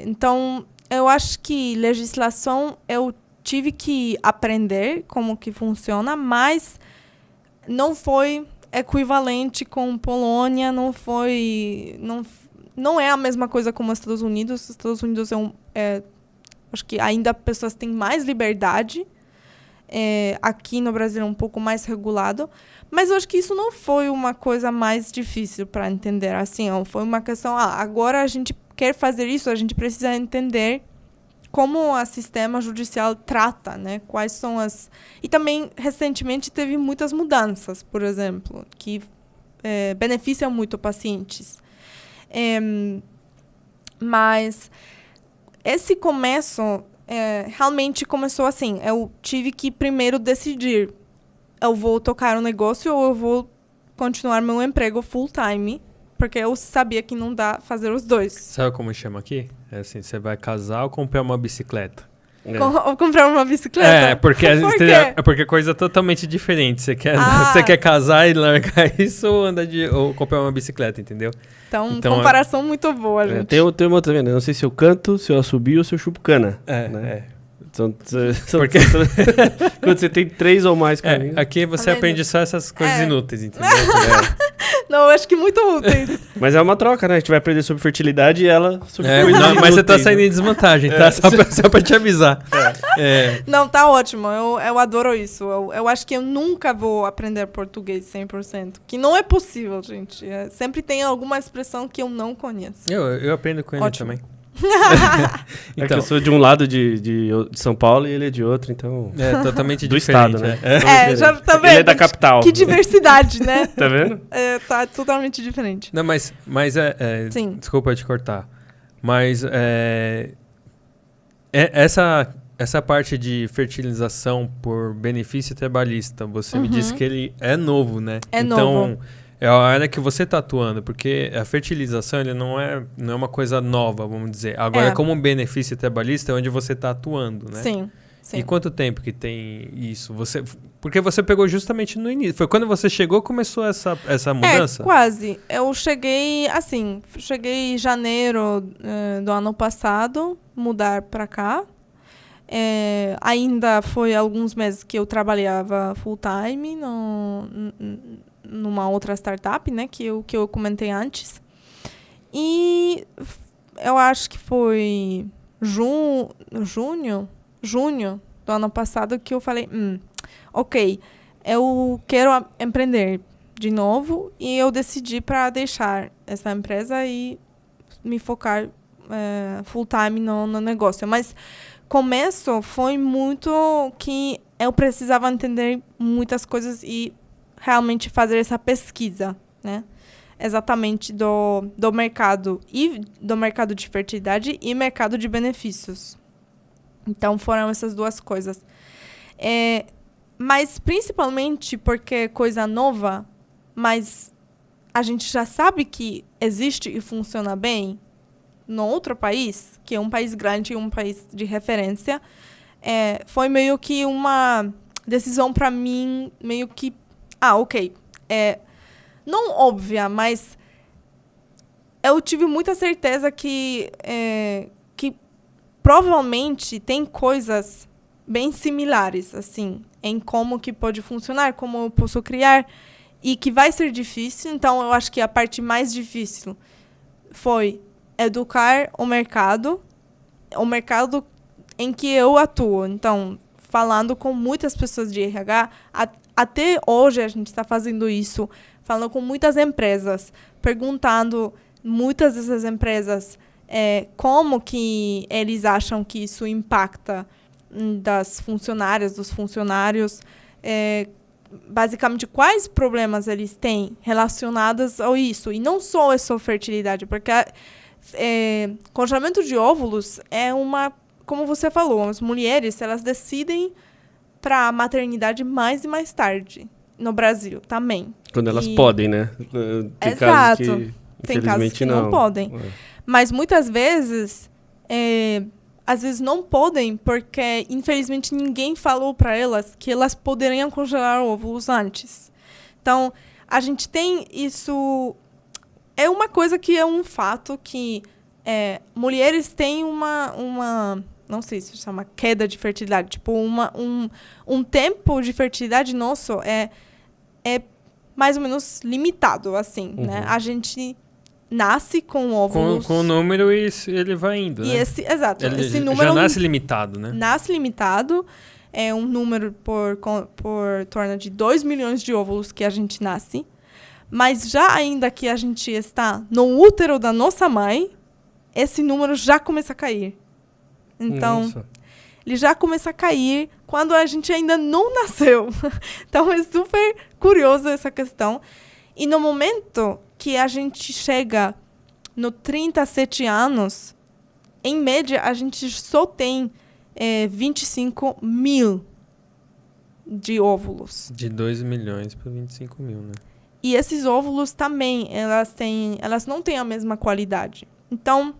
Então, eu acho que legislação eu tive que aprender como que funciona, mas não foi equivalente com Polônia, não é a mesma coisa como os Estados Unidos. Os Estados Unidos acho que ainda pessoas têm mais liberdade. Aqui no Brasil é um pouco mais regulado. Mas eu acho que isso não foi uma coisa mais difícil para entender. Assim, foi uma questão, agora a gente quer fazer isso, a gente precisa entender como o sistema judicial trata, né? Quais são as... E também, recentemente, teve muitas mudanças, por exemplo, que beneficiam muito pacientes. Mas esse começo realmente começou assim. Eu tive que primeiro decidir. Eu vou tocar um negócio ou eu vou continuar meu emprego full-time, porque eu sabia que não dá fazer os dois.
Sabe como chama aqui? É assim, você vai casar ou comprar uma bicicleta?
Ou comprar uma bicicleta?
Porque porque é coisa totalmente diferente. Você quer casar e largar isso ou comprar uma bicicleta, entendeu?
Então comparação muito boa, gente.
Tem uma também, né? Não sei se eu canto, se eu assobio ou se eu chupo cana. Porque quando você tem 3 ou mais caminhos.
Aqui você aprende só essas coisas inúteis, entendeu?
Não, acho que muito úteis.
Mas é uma troca, né? A gente vai aprender sobre fertilidade e ela sobre
mas você tá saindo em desvantagem, tá? Só pra te avisar.
Não, tá ótimo. Eu adoro isso. Eu acho que eu nunca vou aprender português 100%. Que não é possível, gente. Sempre tem alguma expressão que eu não conheço.
Eu aprendo com ele também.
Então, que eu sou de um lado de São Paulo e ele é de outro, então...
totalmente
do
diferente.
estado, né?
Já tá vendo?
Ele é da capital.
Que diversidade, né?
Tá vendo?
Tá totalmente diferente.
Não, mas
Sim.
Desculpa te cortar. Mas essa parte de fertilização por benefício trabalhista, você me disse que ele é novo, né?
Novo.
É a área que você está atuando, porque a fertilização ele não é uma coisa nova, vamos dizer. Agora, como um benefício trabalhista, é onde você está atuando, né?
Sim.
E quanto tempo que tem isso? Porque você pegou justamente no início. Foi quando você chegou começou essa mudança?
Quase. Eu cheguei em janeiro do ano passado, mudar para cá. Ainda foi alguns meses que eu trabalhava full time numa outra startup, né, que eu comentei antes. E eu acho que foi junho junho do ano passado que eu falei, ok, eu quero empreender de novo e eu decidi para deixar essa empresa e me focar full time no negócio. Mas começo foi muito que eu precisava entender muitas coisas e realmente fazer essa pesquisa, né? Exatamente do mercado e do mercado de fertilidade e mercado de benefícios. Então foram essas duas coisas. Mas principalmente porque é coisa nova, mas a gente já sabe que existe e funciona bem no outro país, que é um país grande e um país de referência. Foi meio que uma decisão para mim, meio que... ok. Não óbvia, mas eu tive muita certeza que provavelmente tem coisas bem similares, assim, em como que pode funcionar, como eu posso criar, e que vai ser difícil. Então, eu acho que a parte mais difícil foi educar o mercado em que eu atuo. Então, falando com muitas pessoas de RH, até hoje a gente está fazendo isso, falando com muitas empresas, perguntando muitas dessas empresas como que eles acham que isso impacta das funcionárias, dos funcionários, basicamente quais problemas eles têm relacionados a isso. E não só essa fertilidade, porque congelamento de óvulos é uma, como você falou, as mulheres elas decidem para a maternidade mais e mais tarde no Brasil também.
Quando elas podem, né?
Tem exato. Tem casos que não podem. Mas muitas vezes, às vezes não podem porque, infelizmente, ninguém falou para elas que elas poderiam congelar óvulos antes. Então, a gente tem isso... É uma coisa que é um fato que mulheres têm uma não sei se chama queda de fertilidade. Tipo, um tempo de fertilidade nosso é mais ou menos limitado, assim, né? A gente nasce com óvulos...
Com o número e ele vai indo, né?
Exato.
Esse número já nasce limitado, né?
Nasce limitado. É um número por torno de 2 milhões de óvulos que a gente nasce. Mas já ainda que a gente está no útero da nossa mãe, esse número já começa a cair. Então, ele já começa a cair quando a gente ainda não nasceu. Então, é super curioso essa questão. E no momento que a gente chega no 37 anos, em média, a gente só tem 25 mil de óvulos.
De 2 milhões para 25 mil, né?
E esses óvulos também, elas não têm a mesma qualidade. Então,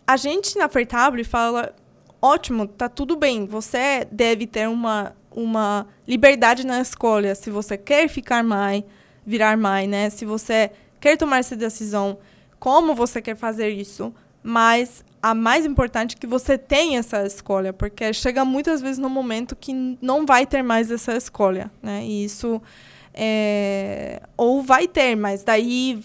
a gente na Fertable fala, ótimo, tá tudo bem, você deve ter uma liberdade na escolha, se você quer ficar mãe, virar mãe, né? Se você quer tomar essa decisão, como você quer fazer isso, mas a mais importante é que você tenha essa escolha, porque chega muitas vezes no momento que não vai ter mais essa escolha, né? E isso ou vai ter, mas daí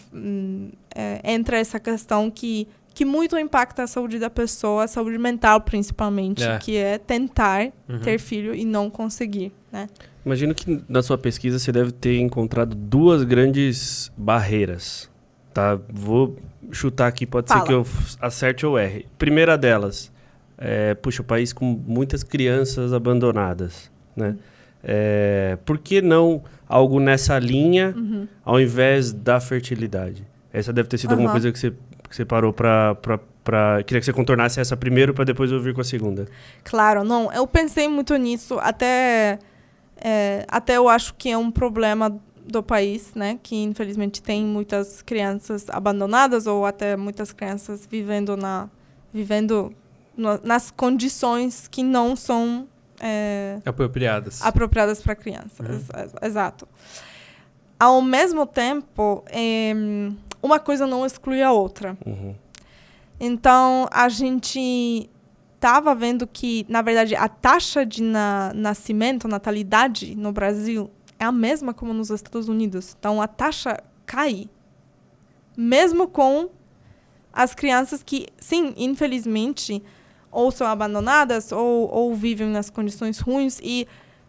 entra essa questão que muito impacta a saúde da pessoa, a saúde mental principalmente, que é tentar ter filho e não conseguir, né?
Imagino que na sua pesquisa você deve ter encontrado 2 grandes barreiras, tá? Vou chutar aqui, pode ser que eu acerte ou erre. Primeira delas, o país com muitas crianças abandonadas, né? Por que não algo nessa linha ao invés da fertilidade? Essa deve ter sido alguma coisa que você parou para queria que você contornasse essa primeiro para depois eu vir com a segunda.
Claro, não. Eu pensei muito nisso, até eu acho que é um problema do país, né? Que infelizmente tem muitas crianças abandonadas ou até muitas crianças vivendo nas condições que não são apropriadas para crianças. Exato. Ao mesmo tempo, uma coisa não exclui a outra. Então, a gente estava vendo que, na verdade, a taxa de nascimento, natalidade no Brasil é a mesma como nos Estados Unidos. Então, a taxa cai. Mesmo com as crianças que, sim, infelizmente, ou são abandonadas ou vivem nas condições ruins, e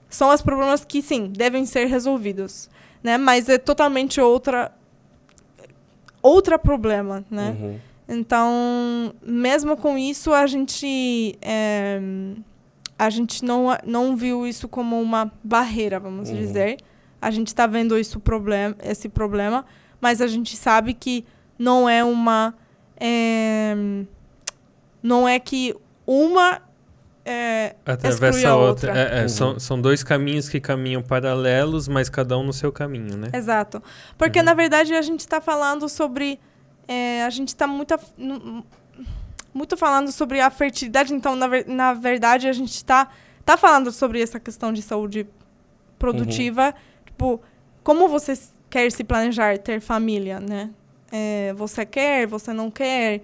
são os problemas que, sim, devem ser resolvidos, né? Mas é totalmente outro problema, né?
Uhum.
Então, mesmo com isso, a gente não viu isso como uma barreira, vamos dizer. A gente está vendo esse problema, mas a gente sabe que não é não é que uma
atravessa a outra. São dois caminhos que caminham paralelos, mas cada um no seu caminho, né?
Exato. Porque, na verdade, a gente está falando sobre... a gente está muito falando sobre a fertilidade. Então, na verdade, a gente está falando sobre essa questão de saúde produtiva. Tipo, como você quer se planejar ter família, né? Você quer, você não quer...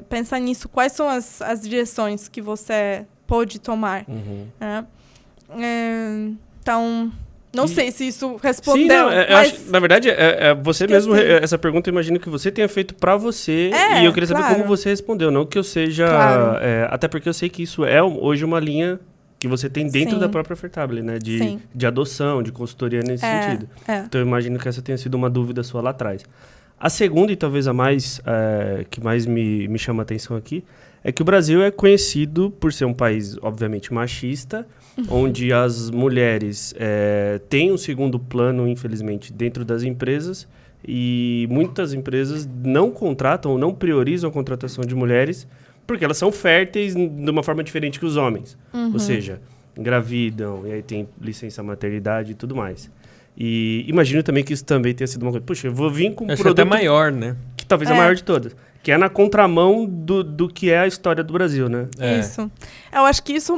pensar nisso, quais são as direções que você pode tomar. Então, não sei se isso respondeu.
Sim, não, acho, na verdade, você mesmo, essa pergunta eu imagino que você tenha feito para você, e eu queria saber como você respondeu, não que eu seja... até porque eu sei que isso é hoje uma linha que você tem dentro da própria Fertable, né? De adoção, de consultoria nesse sentido. Então, eu imagino que essa tenha sido uma dúvida sua lá atrás. A segunda, e talvez a mais que mais me chama a atenção aqui, é que o Brasil é conhecido por ser um país, obviamente, machista, onde as mulheres têm um segundo plano, infelizmente, dentro das empresas, e muitas empresas não contratam ou não priorizam a contratação de mulheres porque elas são férteis de uma forma diferente que os homens. Ou seja, engravidam, e aí tem licença maternidade e tudo mais. E imagino também que isso também tenha sido uma coisa... Puxa, eu vou vir com um produto...
até maior, né?
Que talvez é a maior de todas. Que é na contramão do que é a história do Brasil, né?
Isso. Eu acho que isso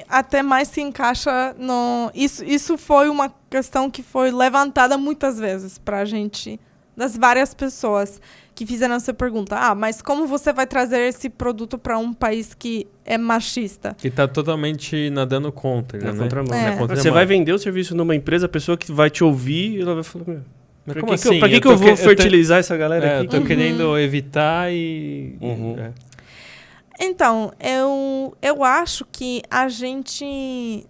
até mais se encaixa no... Isso foi uma questão que foi levantada muitas vezes pra gente, das várias pessoas que fizeram essa pergunta. Mas como você vai trazer esse produto para um país que é machista?
Que está totalmente nadando contra, né?
Contramão. Você vai vender o serviço numa empresa, a pessoa que vai te ouvir, ela vai falar... Mas como assim? Pra que eu vou fertilizar essa galera aqui?
Eu tô querendo evitar e...
Então, eu acho que a gente...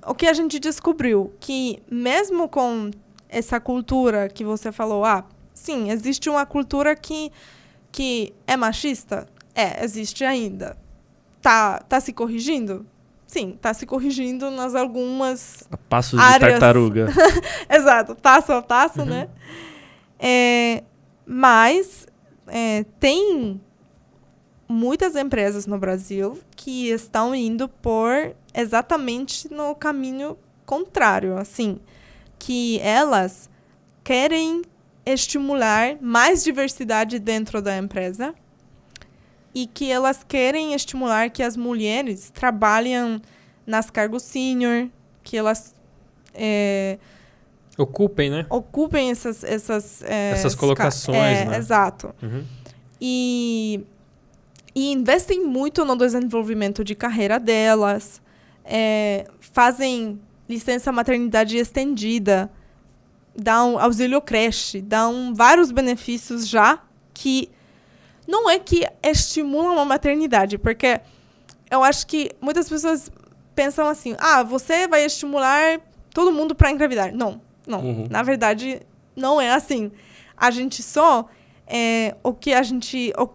o que a gente descobriu, que mesmo com essa cultura que você falou, sim, existe uma cultura que é machista? Existe ainda. Tá se corrigindo? Sim, tá se corrigindo nas algumas
a passos áreas. De tartaruga.
Exato, passo a passo, né? Mas tem muitas empresas no Brasil que estão indo por exatamente no caminho contrário, assim, que elas querem estimular mais diversidade dentro da empresa e que elas querem estimular que as mulheres trabalhem nas cargos sênior, que elas
ocupem, né?
Ocupem essas
colocações, né?
Exato. E investem muito no desenvolvimento de carreira delas, fazem licença maternidade estendida, dão auxílio creche, dão vários benefícios já que não é que estimulam a maternidade, porque eu acho que muitas pessoas pensam assim, você vai estimular todo mundo para engravidar. Não. Na verdade, não é assim. A gente só...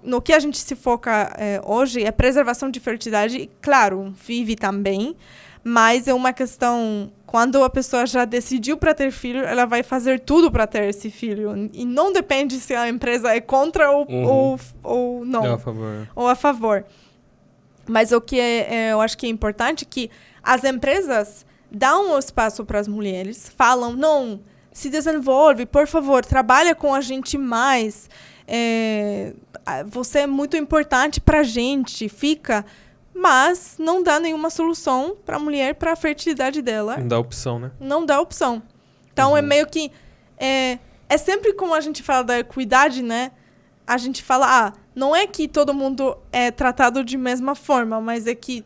no que a gente se foca hoje é preservação de fertilidade. E, claro, vive também, mas é uma questão... Quando a pessoa já decidiu para ter filho, ela vai fazer tudo para ter esse filho. E não depende se a empresa é contra ou não.
Ou a favor.
Ou a favor. Mas o que eu acho que é importante é que as empresas dão um espaço para as mulheres, falam, não, se desenvolve, por favor, trabalha com a gente mais. Você é muito importante para a gente, fica... Mas não dá nenhuma solução para a mulher, para a fertilidade dela.
Não dá opção, né?
Não dá opção. Então, é meio que... É sempre como a gente fala da equidade, né? A gente fala, não é que todo mundo é tratado de mesma forma, mas é que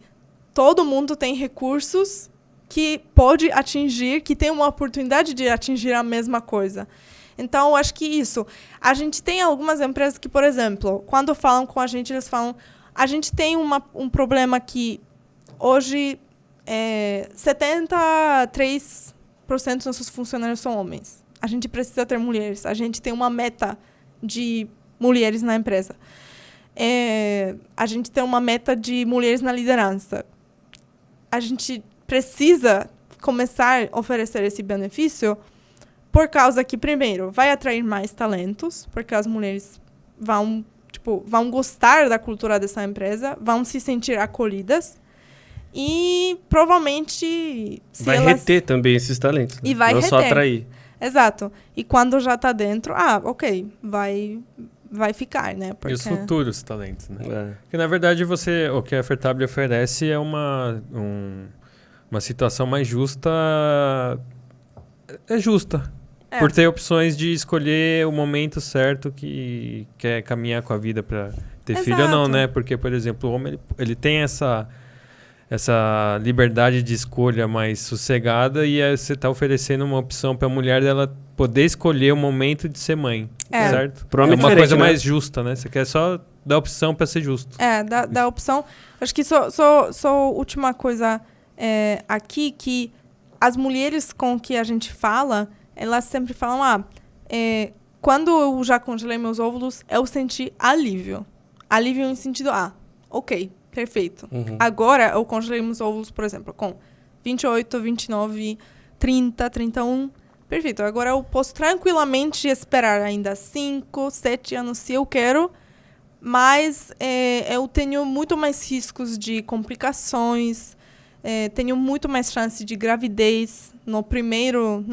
todo mundo tem recursos que pode atingir, que tem uma oportunidade de atingir a mesma coisa. Então, eu acho que isso... A gente tem algumas empresas que, por exemplo, quando falam com a gente, eles falam... a gente tem um problema que hoje 73% dos nossos funcionários são homens. A gente precisa ter mulheres. A gente tem uma meta de mulheres na empresa. A gente tem uma meta de mulheres na liderança. A gente precisa começar a oferecer esse benefício por causa que, primeiro, vai atrair mais talentos, porque as mulheres vão gostar da cultura dessa empresa, vão se sentir acolhidas e provavelmente...
vai reter também esses talentos. Né?
E vai
não
reter.
Só atrair.
Exato. E quando já está dentro, ok, vai ficar, né?
Porque... E os futuros talentos, né? Porque, na verdade, o que a Fertable oferece é uma situação mais justa. É justa. Por ter opções de escolher o momento certo que quer caminhar com a vida para ter filho ou não, né? Porque, por exemplo, o homem ele tem essa liberdade de escolha mais sossegada e você está oferecendo uma opção para a mulher dela poder escolher o momento de ser mãe, certo? É uma coisa mais justa, né? Você quer só dar opção para ser justo.
Dar opção. Acho que só última coisa aqui, que as mulheres com que a gente fala, elas sempre falam, quando eu já congelei meus óvulos, eu senti alívio. Alívio no sentido, ok, perfeito. Uhum. Agora, eu congelei meus óvulos, por exemplo, com 28, 29, 30, 31. Perfeito. Agora, eu posso tranquilamente esperar ainda 5, 7 anos, se eu quero. Mas eu tenho muito mais riscos de complicações. Tenho muito mais chance de gravidez na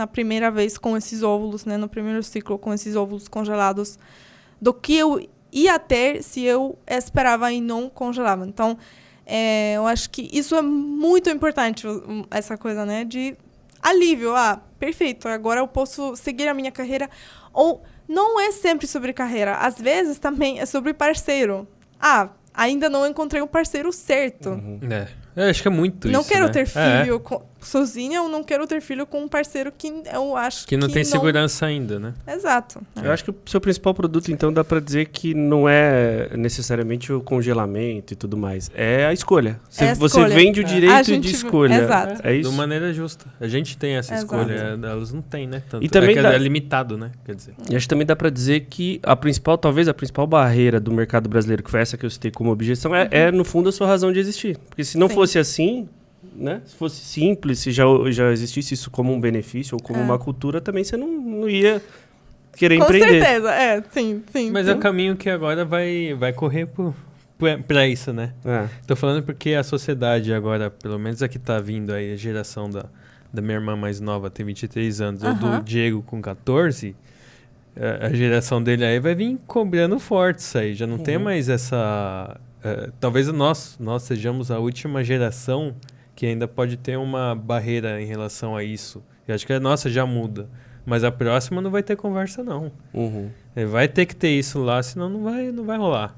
primeira vez com esses óvulos, né? No primeiro ciclo com esses óvulos congelados, do que eu ia ter se eu esperava e não congelava. Então, eu acho que isso é muito importante, essa coisa, né? De alívio. Perfeito, agora eu posso seguir a minha carreira. Ou não é sempre sobre carreira. Às vezes também é sobre parceiro. Ainda não encontrei o parceiro certo.
Uhum. Eu acho que é muito
não
isso,
quero
né?
ter filho sozinha, ou não quero ter filho com um parceiro que eu acho que
não tem segurança ainda, né?
Exato.
Eu acho que o seu principal produto, então, dá pra dizer que não é necessariamente o congelamento e tudo mais. É a escolha. Você vende o direito de escolha.
Exato.
É isso?
De maneira justa. A gente tem essa escolha. Elas não têm, né? Tanto.
E também
é limitado, né? Quer dizer.
E acho que também dá pra dizer que talvez a principal barreira do mercado brasileiro, que foi essa que eu citei como objeção, é no fundo, a sua razão de existir. Porque se não fosse assim, né? Se fosse simples, se já existisse isso como um benefício ou como uma cultura, também você não ia querer empreender.
Com certeza, sim.
Mas é o caminho que agora vai correr pra isso, né? Tô falando porque a sociedade agora, pelo menos a que tá vindo aí, a geração da minha irmã mais nova, tem 23 anos, ou do Diego com 14, a geração dele aí vai vir cobrando forte isso aí. Já não tem mais essa... talvez nós sejamos a última geração que ainda pode ter uma barreira em relação a isso. Eu acho que a nossa já muda. Mas a próxima não vai ter conversa, não.
Uhum.
Vai ter que ter isso lá, senão não vai rolar.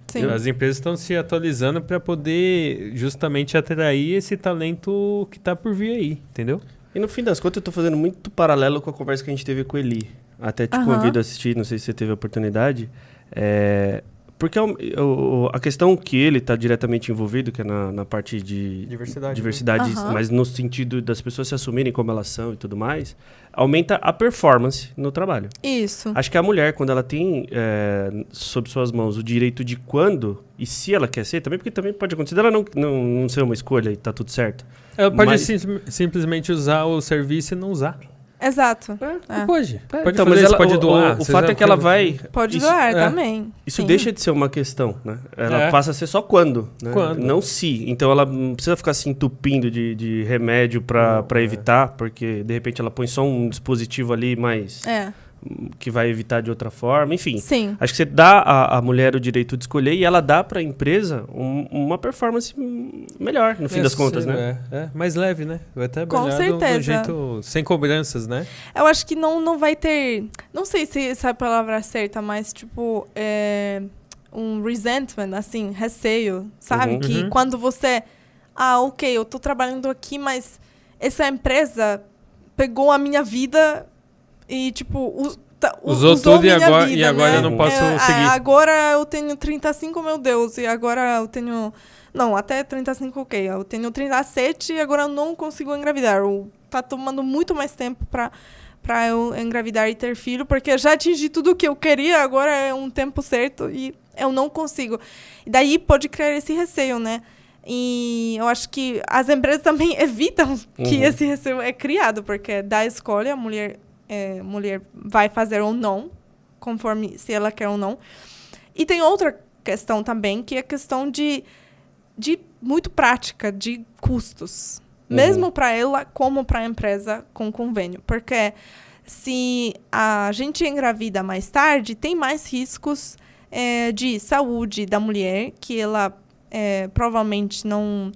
Sim. As empresas estão se atualizando para poder justamente atrair esse talento que está por vir aí, entendeu?
E no fim das contas, eu estou fazendo muito paralelo com a conversa que a gente teve com o Eli. Até te convido a assistir, não sei se você teve a oportunidade. Porque a questão que ele está diretamente envolvido, que é na parte de diversidade, mas no sentido das pessoas se assumirem como elas são e tudo mais, aumenta a performance no trabalho.
Isso.
Acho que a mulher, quando ela tem sob suas mãos o direito de quando e se ela quer ser, também, porque também pode acontecer dela não ser uma escolha e tá tudo certo.
Ela pode simplesmente usar o serviço e não usar.
Exato.
Pode
então, mas ela pode doar. O fato é que ela vai...
Pode doar também.
Isso deixa de ser uma questão, né? Ela passa a ser só quando, né? Não se. Então ela não precisa ficar se entupindo de remédio para evitar, porque de repente ela põe só um dispositivo ali mais... que vai evitar de outra forma, enfim.
Sim.
Acho que você dá à mulher o direito de escolher e ela dá para a empresa uma performance melhor, no fim das contas, né?
Mais leve, né? Vai até
com certeza.
Do jeito sem cobranças, né?
Eu acho que não vai ter... Não sei se essa é a palavra certa, mas tipo... um resentment, assim, receio, sabe? Que quando você... ok, eu tô trabalhando aqui, mas essa empresa pegou a minha vida... E, tipo,
usou tudo e agora, vida, agora eu não posso seguir.
Agora eu tenho 35, meu Deus, e agora eu tenho... Não, até 35, ok. Eu tenho 37 e agora eu não consigo engravidar. Tá tomando muito mais tempo para eu engravidar e ter filho, porque eu já atingi tudo o que eu queria, agora é um tempo certo e eu não consigo. E daí pode criar esse receio, né? E eu acho que as empresas também evitam que esse receio é criado, porque da escolha a mulher vai fazer ou não, conforme se ela quer ou não. E tem outra questão também, que é a questão de muito prática, de custos. Mesmo para ela, como para a empresa com convênio. Porque se a gente engravida mais tarde, tem mais riscos de saúde da mulher, que ela provavelmente não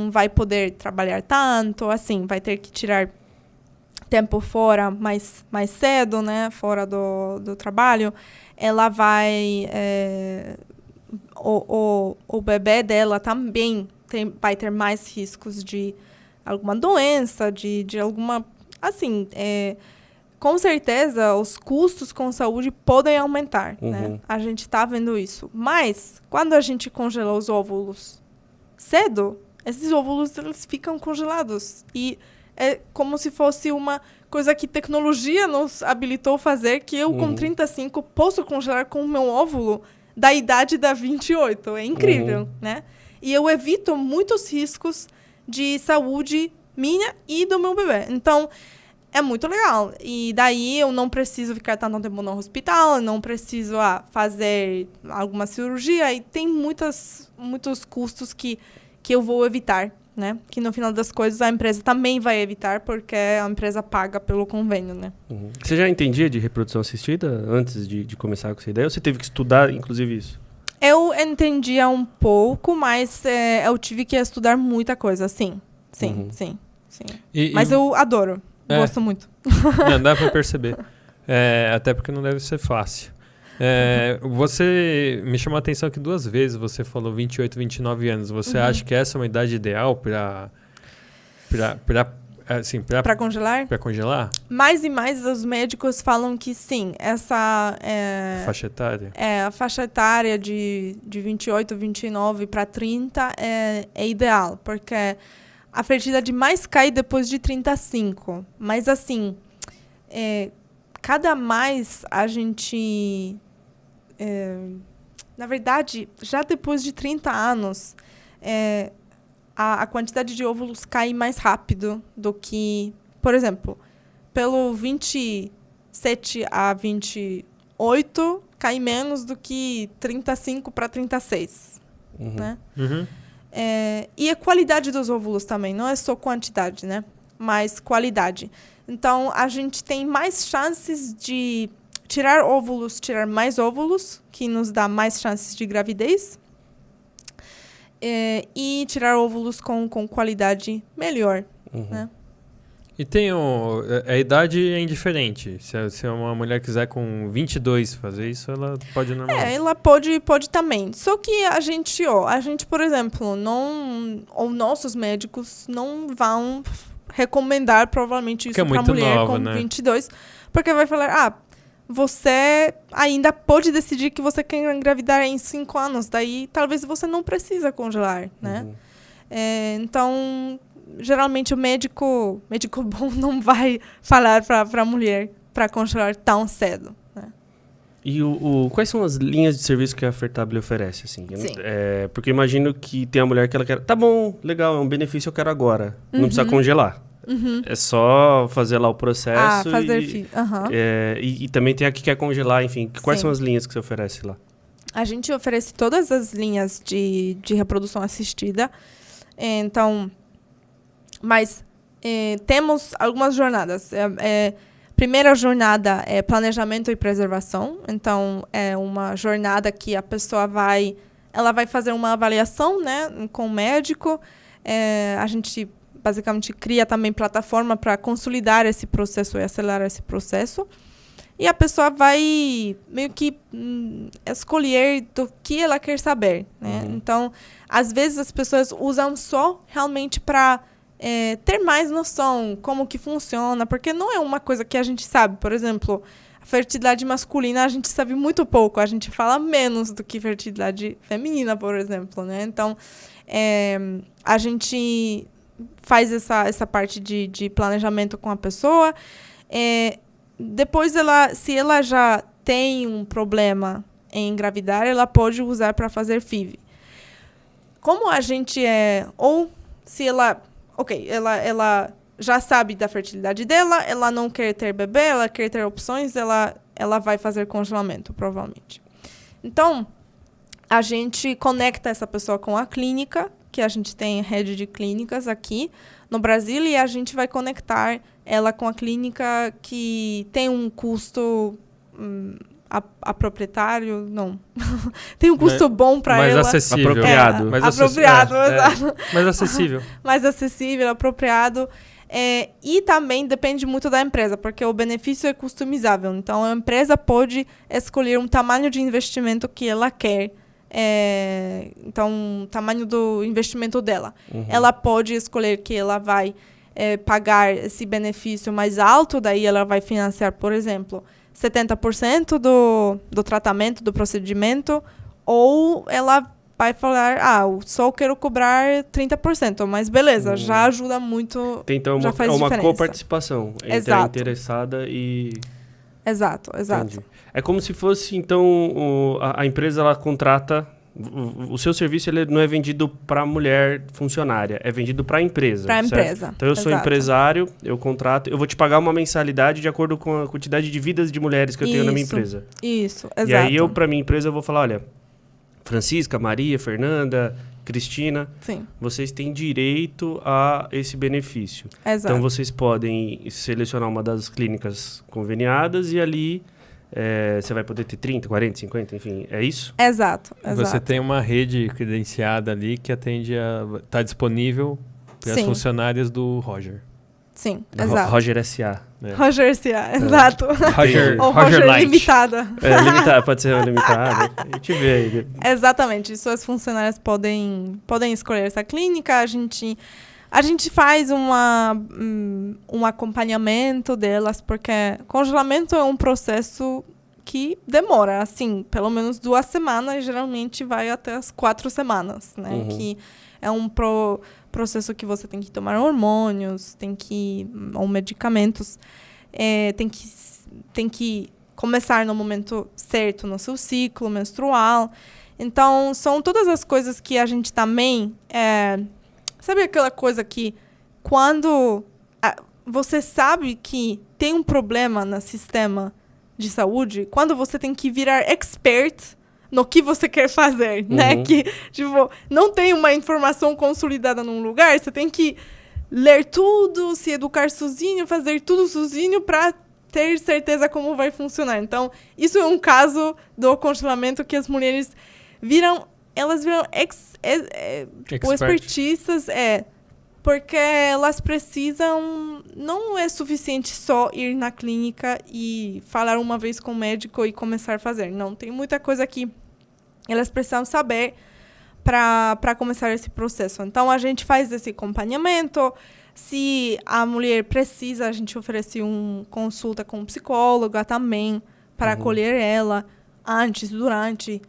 vai poder trabalhar tanto, assim, vai ter que tirar tempo fora mais cedo, né, fora do trabalho. Ela vai... o bebê dela também vai ter mais riscos de alguma doença, de alguma... Assim, com certeza, os custos com saúde podem aumentar, né? A gente está vendo isso. Mas, quando a gente congela os óvulos cedo, esses óvulos eles ficam congelados. E é como se fosse uma coisa que tecnologia nos habilitou a fazer, que eu, com 35, posso congelar com o meu óvulo da idade da 28. É incrível, né? E eu evito muitos riscos de saúde minha e do meu bebê. Então, é muito legal. E daí eu não preciso ficar tanto tempo no hospital, eu não preciso fazer alguma cirurgia. E tem muitos custos que eu vou evitar, né? Que no final das coisas a empresa também vai evitar, porque a empresa paga pelo convênio, né?
Você já entendia de reprodução assistida antes de começar com essa ideia? Ou você teve que estudar, inclusive, isso?
Eu entendia um pouco, mas eu tive que estudar muita coisa, sim. Sim. Mas eu adoro. Gosto muito.
Não, dá pra perceber. Até porque não deve ser fácil. Você me chamou a atenção que 2 vezes você falou 28, 29 anos. Você acha que essa é uma idade ideal para
congelar?
Para congelar?
Mais e mais os médicos falam que sim. Essa
faixa etária?
A faixa etária de 28, 29 para 30 é ideal, porque a fertilidade mais cai depois de 35. Mas, assim, cada mais a gente... na verdade, já depois de 30 anos, a quantidade de óvulos cai mais rápido do que... Por exemplo, pelo 27 a 28, cai menos do que 35 para 36, né? E a qualidade dos óvulos também, não é só quantidade, né? Mas qualidade. Então, a gente tem mais chances de tirar mais óvulos, que nos dá mais chances de gravidez, e tirar óvulos com qualidade melhor, né?
E tem a idade é indiferente. Se uma mulher quiser com 22 fazer isso, ela pode normalmente.
Ela pode também. Só que a gente, por exemplo, ou nossos médicos não vão recomendar provavelmente isso para mulher nova, com 22, porque vai falar, você ainda pode decidir que você quer engravidar em 5 anos, daí talvez você não precisa congelar, né? Então, geralmente o médico bom não vai falar para a mulher para congelar tão cedo, né?
E quais são as linhas de serviço que a Fertable oferece? Assim?
Sim.
Porque eu imagino que tem a mulher que ela quer... Tá bom, legal, é um benefício, eu quero agora. Não precisa congelar. É só fazer lá o processo. E também tem a que quer congelar, enfim. Quais são as linhas que você oferece lá?
A gente oferece todas as linhas de reprodução assistida. Então... Mas temos algumas jornadas. Primeira jornada é planejamento e preservação. Então, é uma jornada que a pessoa vai fazer uma avaliação, né, com o médico. A gente, basicamente, cria também plataforma para consolidar esse processo e acelerar esse processo. E a pessoa vai meio que escolher do que ela quer saber, né? Então, às vezes, as pessoas usam só realmente para... ter mais noção como que funciona, porque não é uma coisa que a gente sabe. Por exemplo, a fertilidade masculina a gente sabe muito pouco, a gente fala menos do que fertilidade feminina, por exemplo, né? Então, a gente faz essa parte de planejamento com a pessoa. Depois, se ela já tem um problema em engravidar, ela pode usar para fazer FIV. Como a gente ou se ela já sabe da fertilidade dela, ela não quer ter bebê, ela quer ter opções, ela vai fazer congelamento, provavelmente. Então, a gente conecta essa pessoa com a clínica, que a gente tem rede de clínicas aqui no Brasil, e a gente vai conectar ela com a clínica que tem um custo apropriário, não. Tem um custo bom para ela.
Mais acessível.
Apropriado.
Apropriado, exato.
Mais acessível.
Mais acessível, apropriado. E também depende muito da empresa, porque o benefício é customizável. Então, a empresa pode escolher um tamanho de investimento que ela quer. Então, o tamanho do investimento dela. Uhum. Ela pode escolher que ela vai pagar esse benefício mais alto, daí ela vai financiar, por exemplo, 70% do tratamento, do procedimento, ou ela vai falar, só quero cobrar 30%, mas beleza, já ajuda muito,
então,
já faz
uma
diferença.
coparticipação entre a interessada e...
Exato.
Entendi. É como se fosse, então, a empresa, ela contrata... O seu serviço ele não é vendido para a mulher funcionária, é vendido para a empresa.
Para a empresa.
Então, eu sou empresário, eu contrato, eu vou te pagar uma mensalidade de acordo com a quantidade de vidas de mulheres que eu tenho na minha empresa.
Isso, exato.
E aí, para minha empresa, eu vou falar, olha, Francisca, Maria, Fernanda, Cristina,
sim,
vocês têm direito a esse benefício.
Exato.
Então, vocês podem selecionar uma das clínicas conveniadas e ali... você vai poder ter 30, 40, 50, enfim, é isso?
Exato.
Você tem uma rede credenciada ali que está disponível para as funcionárias do Roger.
Sim, exato.
Roger S.A.
Roger S.A., exato.
Ou
Roger Limitada.
Limitada, pode ser uma limitada. A gente vê aí.
Exatamente, suas funcionárias podem escolher essa clínica, a gente faz um acompanhamento delas, porque congelamento é um processo que demora, assim, pelo menos 2 semanas, geralmente vai até as 4 semanas, né? Uhum. Que é um processo que você tem que tomar hormônios, ou medicamentos, tem que começar no momento certo no seu ciclo menstrual. Então, são todas as coisas que a gente também... Sabe aquela coisa que quando você sabe que tem um problema no sistema de saúde, quando você tem que virar expert no que você quer fazer, né? Que, tipo, não tem uma informação consolidada num lugar, você tem que ler tudo, se educar sozinho, fazer tudo sozinho para ter certeza como vai funcionar. Então, isso é um caso do congelamento que as mulheres elas viram expertistas, porque elas precisam, não é suficiente só ir na clínica e falar uma vez com o médico e começar a fazer. Não, tem muita coisa que elas precisam saber para começar esse processo. Então, a gente faz esse acompanhamento. Se a mulher precisa, a gente oferece uma consulta com um psicóloga também, para acolher ela antes, durante...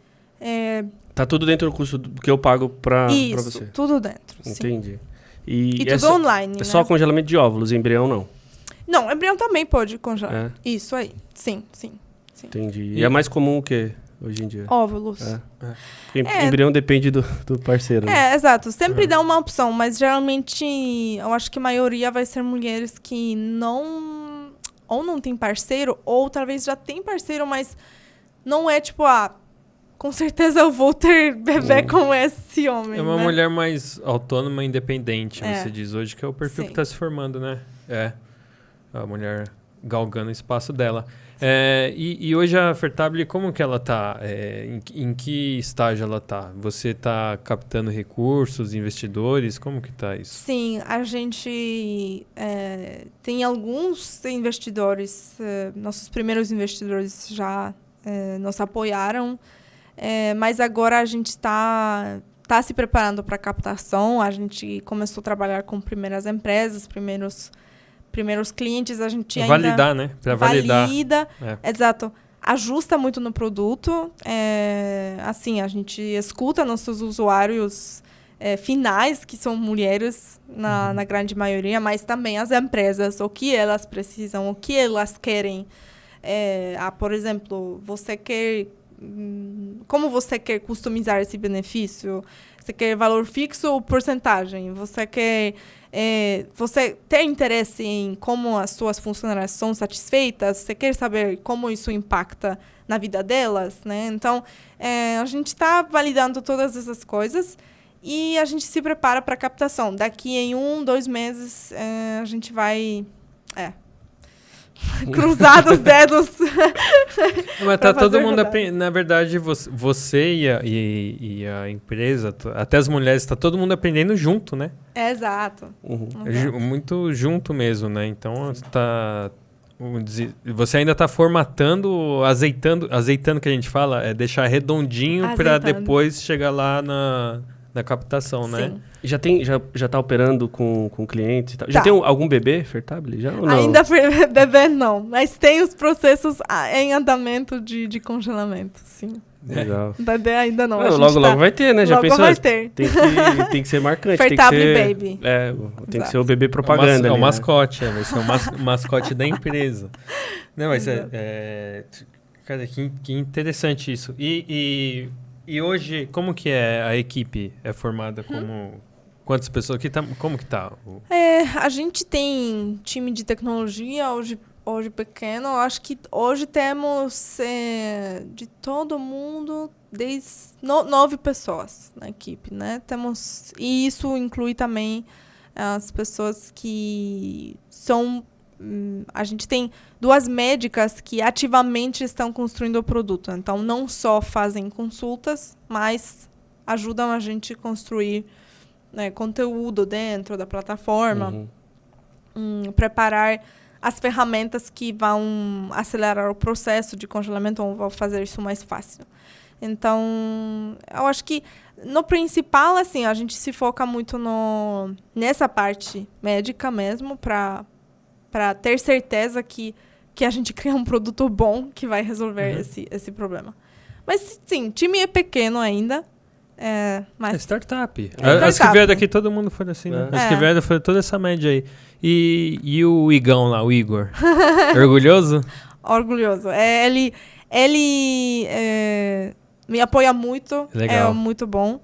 Tá tudo dentro do custo que eu pago para você?
Isso, tudo dentro.
Entendi.
Sim. E tudo online,
É só congelamento de óvulos, embrião não?
Não, embrião também pode congelar. Isso aí, sim.
Entendi. E é mais comum o que hoje em dia?
Óvulos.
Porque embrião depende do parceiro.
Né? Exato. Sempre dá uma opção, mas geralmente eu acho que a maioria vai ser mulheres que ou não tem parceiro, ou talvez já tem parceiro, mas não é tipo, com certeza eu vou ter bebê com esse homem.
É uma mulher mais autônoma e independente, você diz hoje, que é o perfil que está se formando, né? A mulher galgando o espaço dela. E hoje a Fertable, como que ela está? Em que estágio ela está? Você está captando recursos, investidores? Como que está isso?
Sim, a gente tem alguns investidores, nossos primeiros investidores já nos apoiaram, mas agora a gente está se preparando para a captação. A gente começou a trabalhar com primeiras empresas, primeiros primeiros clientes, a gente ainda...
Validar, né? Para validar.
Valida, exato. Ajusta muito no produto. Assim, a gente escuta nossos usuários finais, que são mulheres, na grande maioria, mas também as empresas, o que elas precisam, o que elas querem. Por exemplo, como você quer customizar esse benefício? Você quer valor fixo ou porcentagem? Você tem interesse em como as suas funcionárias são satisfeitas? Você quer saber como isso impacta na vida delas, né? Então, a gente está validando todas essas coisas e a gente se prepara para a captação. Daqui em 1-2 meses, a gente vai... cruzar os dedos.
Mas tá todo mundo na verdade, você e a empresa, até as mulheres, tá todo mundo aprendendo junto, né?
Exato.
Muito junto mesmo, né? Então você ainda tá formatando, azeitando que a gente fala, deixar redondinho para depois chegar lá na captação,
Sim.
né?
Já tá operando com clientes e tal. Já tem algum bebê Fertable? Já ou não?
Ainda bebê não, mas tem os processos em andamento de congelamento, sim.
Legal.
Bebê ainda não.
Logo vai ter, né? Já
logo
pensou?
Vai ter.
Tem que ser marcante.
Fertable
tem que ser,
Baby.
Tem que ser o bebê propaganda.
É o
ali,
mascote, vai ser o mascote da empresa. Não, mas cara, que interessante isso. E hoje, como que é a equipe? É formada como... Quantas pessoas? Como que tá?
A gente tem time de tecnologia hoje pequeno. Acho que hoje temos de todo mundo 9 pessoas na equipe, né? E isso inclui também as pessoas que são... A gente tem 2 médicas que ativamente estão construindo o produto. Então, não só fazem consultas, mas ajudam a gente a construir conteúdo dentro da plataforma, preparar as ferramentas que vão acelerar o processo de congelamento ou vão fazer isso mais fácil. Então, eu acho que no principal, assim, a gente se foca muito nessa parte médica mesmo, para ter certeza que a gente cria um produto bom que vai resolver esse problema. Mas, sim, o time é pequeno ainda. Mas
startup. As que vieram daqui, todo mundo foi assim, né? As que vieram foi toda essa média aí. E o Igão lá, o Igor? Orgulhoso?
Orgulhoso. Ele me apoia muito.
Legal.
É muito bom.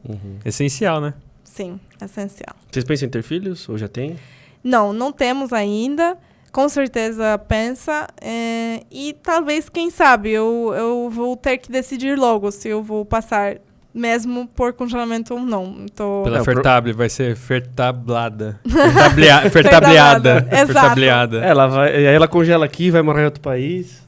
Essencial, né?
Sim, essencial.
Vocês pensam em ter filhos? Ou já tem?
Não temos ainda. Com certeza pensa. E talvez, quem sabe, eu vou ter que decidir logo se eu vou passar mesmo por congelamento ou não.
Pela Fertable, vai ser fertablada. Fertableada.
Exato.
Ela congela aqui, vai morar em outro país.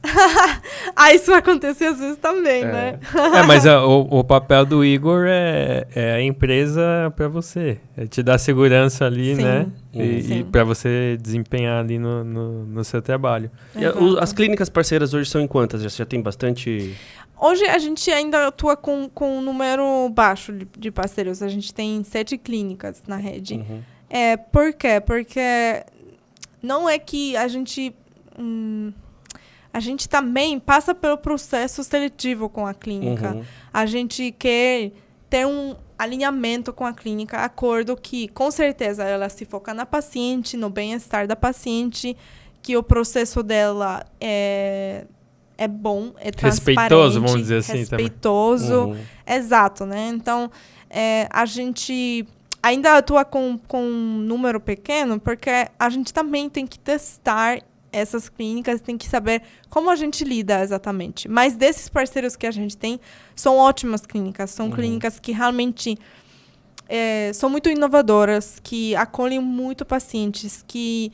Isso acontece às vezes também, né?
Mas o papel do Igor é a empresa para você. É te dar segurança ali, sim, né? E para você desempenhar ali no seu trabalho.
E as clínicas parceiras hoje são em quantas? Já tem bastante...
Hoje a gente ainda atua com um número baixo de parceiros. A gente tem 7 clínicas na rede. Por quê? Porque não é que a gente também passa pelo processo seletivo com a clínica. A gente quer ter um alinhamento com a clínica, acordo que, com certeza, ela se foca na paciente, no bem-estar da paciente, que o processo dela é bom, é transparente.
Respeitoso, vamos dizer assim.
Respeitoso, exato, né? Então, a gente ainda atua com um número pequeno, porque a gente também tem que testar essas clínicas, tem que saber como a gente lida exatamente. Mas desses parceiros que a gente tem, são ótimas clínicas. São clínicas que realmente são muito inovadoras, que acolhem muito pacientes, que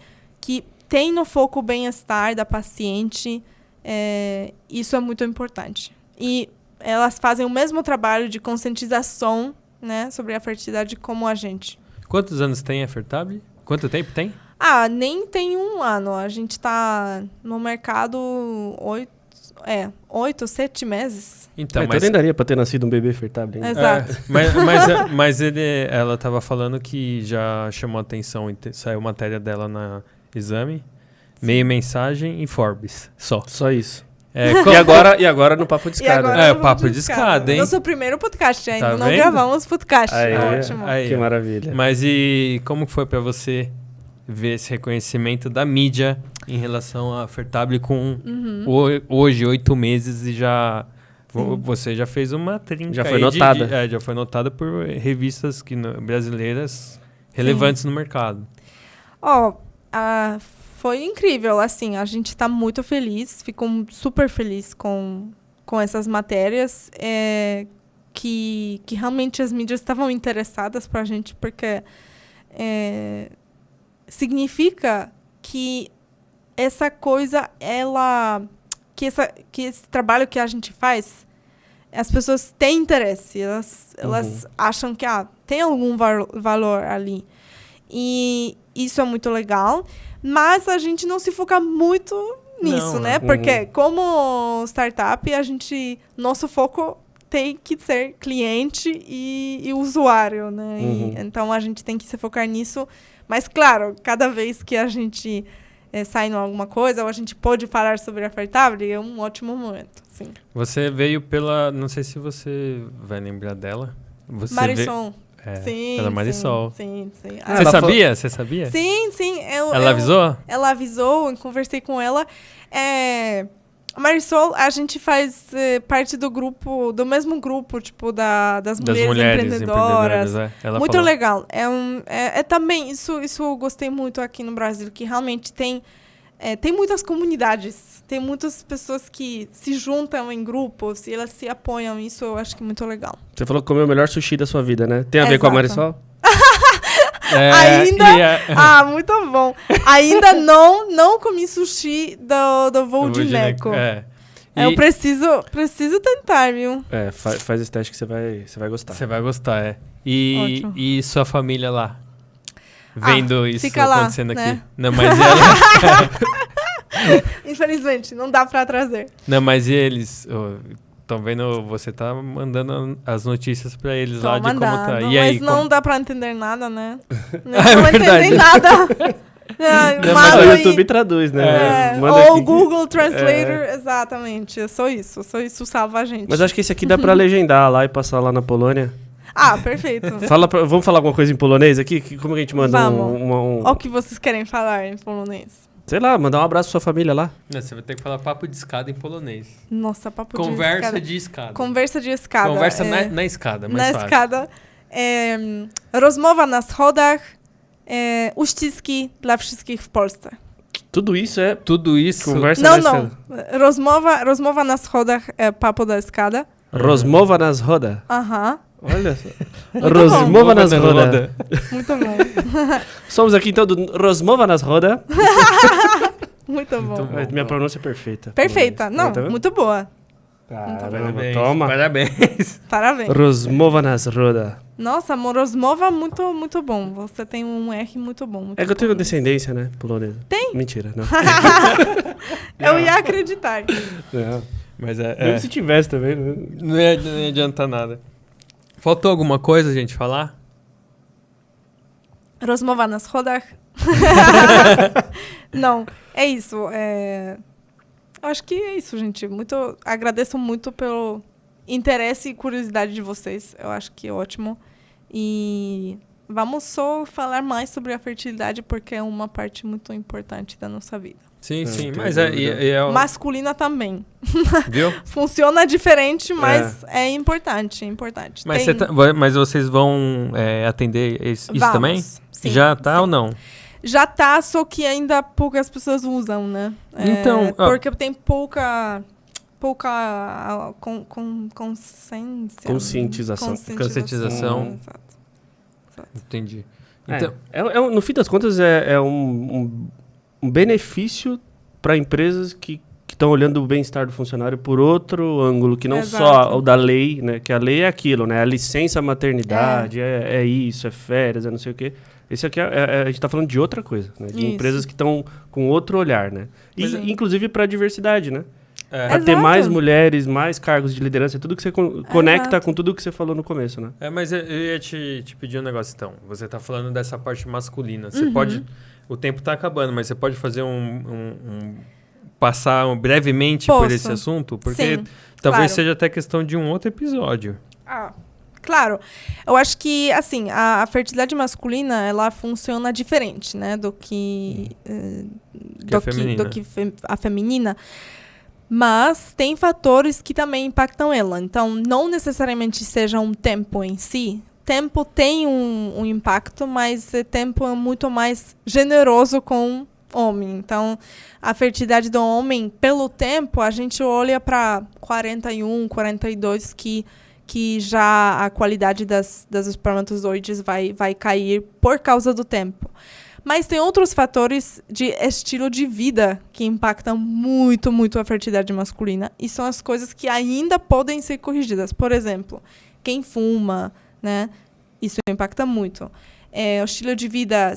têm no foco o bem-estar da paciente. Isso é muito importante. E elas fazem o mesmo trabalho de conscientização, né, sobre a fertilidade como a gente.
Quantos anos tem a Fertable? Quanto tempo tem?
Nem tem 1 ano. A gente está no mercado 8, 7 meses.
Então nem daria para ter nascido um bebê Fertable ainda.
Exato.
Mas ela estava falando que já chamou a atenção, saiu matéria dela na Exame, Meia Mensagem e Forbes.
Só isso. E agora no Papo de
Escada. O Papo de Escada, hein?
Nosso primeiro podcast, ainda não gravamos podcast.
Ótimo. Que maravilha.
Mas e como foi pra você ver esse reconhecimento da mídia em relação à Fertable com hoje, 8 meses, e já... Você já fez uma trinca.
Já foi notada.
Já foi notada por revistas brasileiras relevantes no mercado.
Foi incrível, assim, a gente está muito feliz, fico super feliz com essas matérias, que realmente as mídias estavam interessadas para a gente, porque significa que essa coisa, que esse trabalho que a gente faz, as pessoas têm interesse, elas acham que tem algum valor ali. E isso é muito legal. Mas a gente não se foca muito nisso, né? Porque como startup, nosso foco tem que ser cliente e usuário, né? Então a gente tem que se focar nisso. Mas claro, cada vez que a gente sai em alguma coisa, ou a gente pode falar sobre a Fertable, é um ótimo momento. Sim.
Você veio não sei se você vai lembrar dela.
Marisol.
Sim, pela Marisol.
Sim.
Você sabia?
Sim.
Ela avisou?
Ela avisou, eu conversei com ela. A Marisol, a gente faz parte do mesmo grupo, tipo, das mulheres empreendedoras.
Ela
muito
falou.
Legal. Também, isso eu gostei muito aqui no Brasil, que realmente tem muitas comunidades, tem muitas pessoas que se juntam em grupos e elas se apoiam, isso eu acho que é muito legal.
Você falou que comeu o melhor sushi da sua vida, né? Tem a ver com a Marisol?
Ainda... muito bom. Ainda não comi sushi do voo de Neco. Eu preciso tentar, viu?
Faz esse teste que você vai gostar.
Você vai gostar, E sua família lá? Vendo isso acontecendo aqui.
Né?
Não, mas ela...
Infelizmente, não dá pra trazer.
Não, mas e eles? Estão vendo, você tá mandando as notícias pra eles lá de como tá. E aí,
mas não dá pra entender nada, né? Não entender nada.
Mas o YouTube traduz, né?
Ou o Google Translator, exatamente. Só isso salva a gente.
Mas acho que esse aqui dá pra legendar lá e passar lá na Polônia.
Perfeito.
Vamos falar alguma coisa em polonês aqui? Como que a gente manda
Olha o que vocês querem falar em polonês.
Sei lá, mandar um abraço pra sua família lá.
Você vai ter que falar papo de escada em polonês.
Nossa, papo
Conversa de escada.
Conversa de escada.
Conversa na escada, mais fácil.
Na escada. Rozmowa na schodach. Uściski dla wszystkich w Polsce.
Tudo isso é...
Tudo isso?
Conversa na escada.
Rozmowa na schodach é papo da escada.
Rozmowa na schodach. Olha só.
Rozmowa
nas roda.
Muito bom.
Somos aqui então do Rozmowa nas roda.
Muito bom.
Minha pronúncia é perfeita.
Perfeita. Não, muito boa.
Parabéns.
Toma.
Parabéns.
Rozmowa nas roda.
Nossa, Rozmowa muito, muito bom. Você tem um R muito bom. Muito
que eu tenho descendência, né? Polonesa.
Tem?
Mentira, não.
Eu ia acreditar.
Não. Mas mesmo se tivesse também.
Não ia adiantar nada. Faltou alguma coisa a gente falar?
Rozmowa na schodach. Não, é isso. Acho que é isso, gente. Agradeço muito pelo interesse e curiosidade de vocês. Eu acho que é ótimo. E vamos só falar mais sobre a fertilidade, porque é uma parte muito importante da nossa vida.
Sim, mas
masculina também.
Viu?
Funciona diferente, mas é importante.
Mas vocês vão atender isso também?
Sim,
já tá ou não?
Já tá, só que ainda poucas pessoas usam, né?
Então,
porque tem pouca
conscientização.
Exato.
Entendi.
Então, no fim das contas, é um benefício para empresas que estão olhando o bem-estar do funcionário por outro ângulo, que não só o da lei, né? Que a lei é aquilo, né? A licença maternidade, é isso, é férias, é não sei o quê. Esse aqui a gente está falando de outra coisa, né? De empresas que estão com outro olhar, né? E, inclusive para a diversidade, né? Para ter mais mulheres, mais cargos de liderança, tudo que você conecta com tudo que você falou no começo, né?
Mas eu ia te pedir um negócio, então. Você está falando dessa parte masculina. Você pode... o tempo está acabando, mas você pode fazer passar brevemente por esse assunto? Porque talvez seja até questão de um outro episódio.
Claro. Eu acho que, assim, a fertilidade masculina, ela funciona diferente, né? Do que a feminina. Mas tem fatores que também impactam ela. Então, não necessariamente seja um tempo em si. Tempo tem um impacto, mas tempo é muito mais generoso com o homem. Então, a fertilidade do homem, pelo tempo, a gente olha para 41, 42, que já a qualidade das espermatozoides vai cair por causa do tempo. Mas tem outros fatores de estilo de vida que impactam muito, muito a fertilidade masculina. E são as coisas que ainda podem ser corrigidas. Por exemplo, quem fuma, né? Isso impacta muito. O estilo de vida,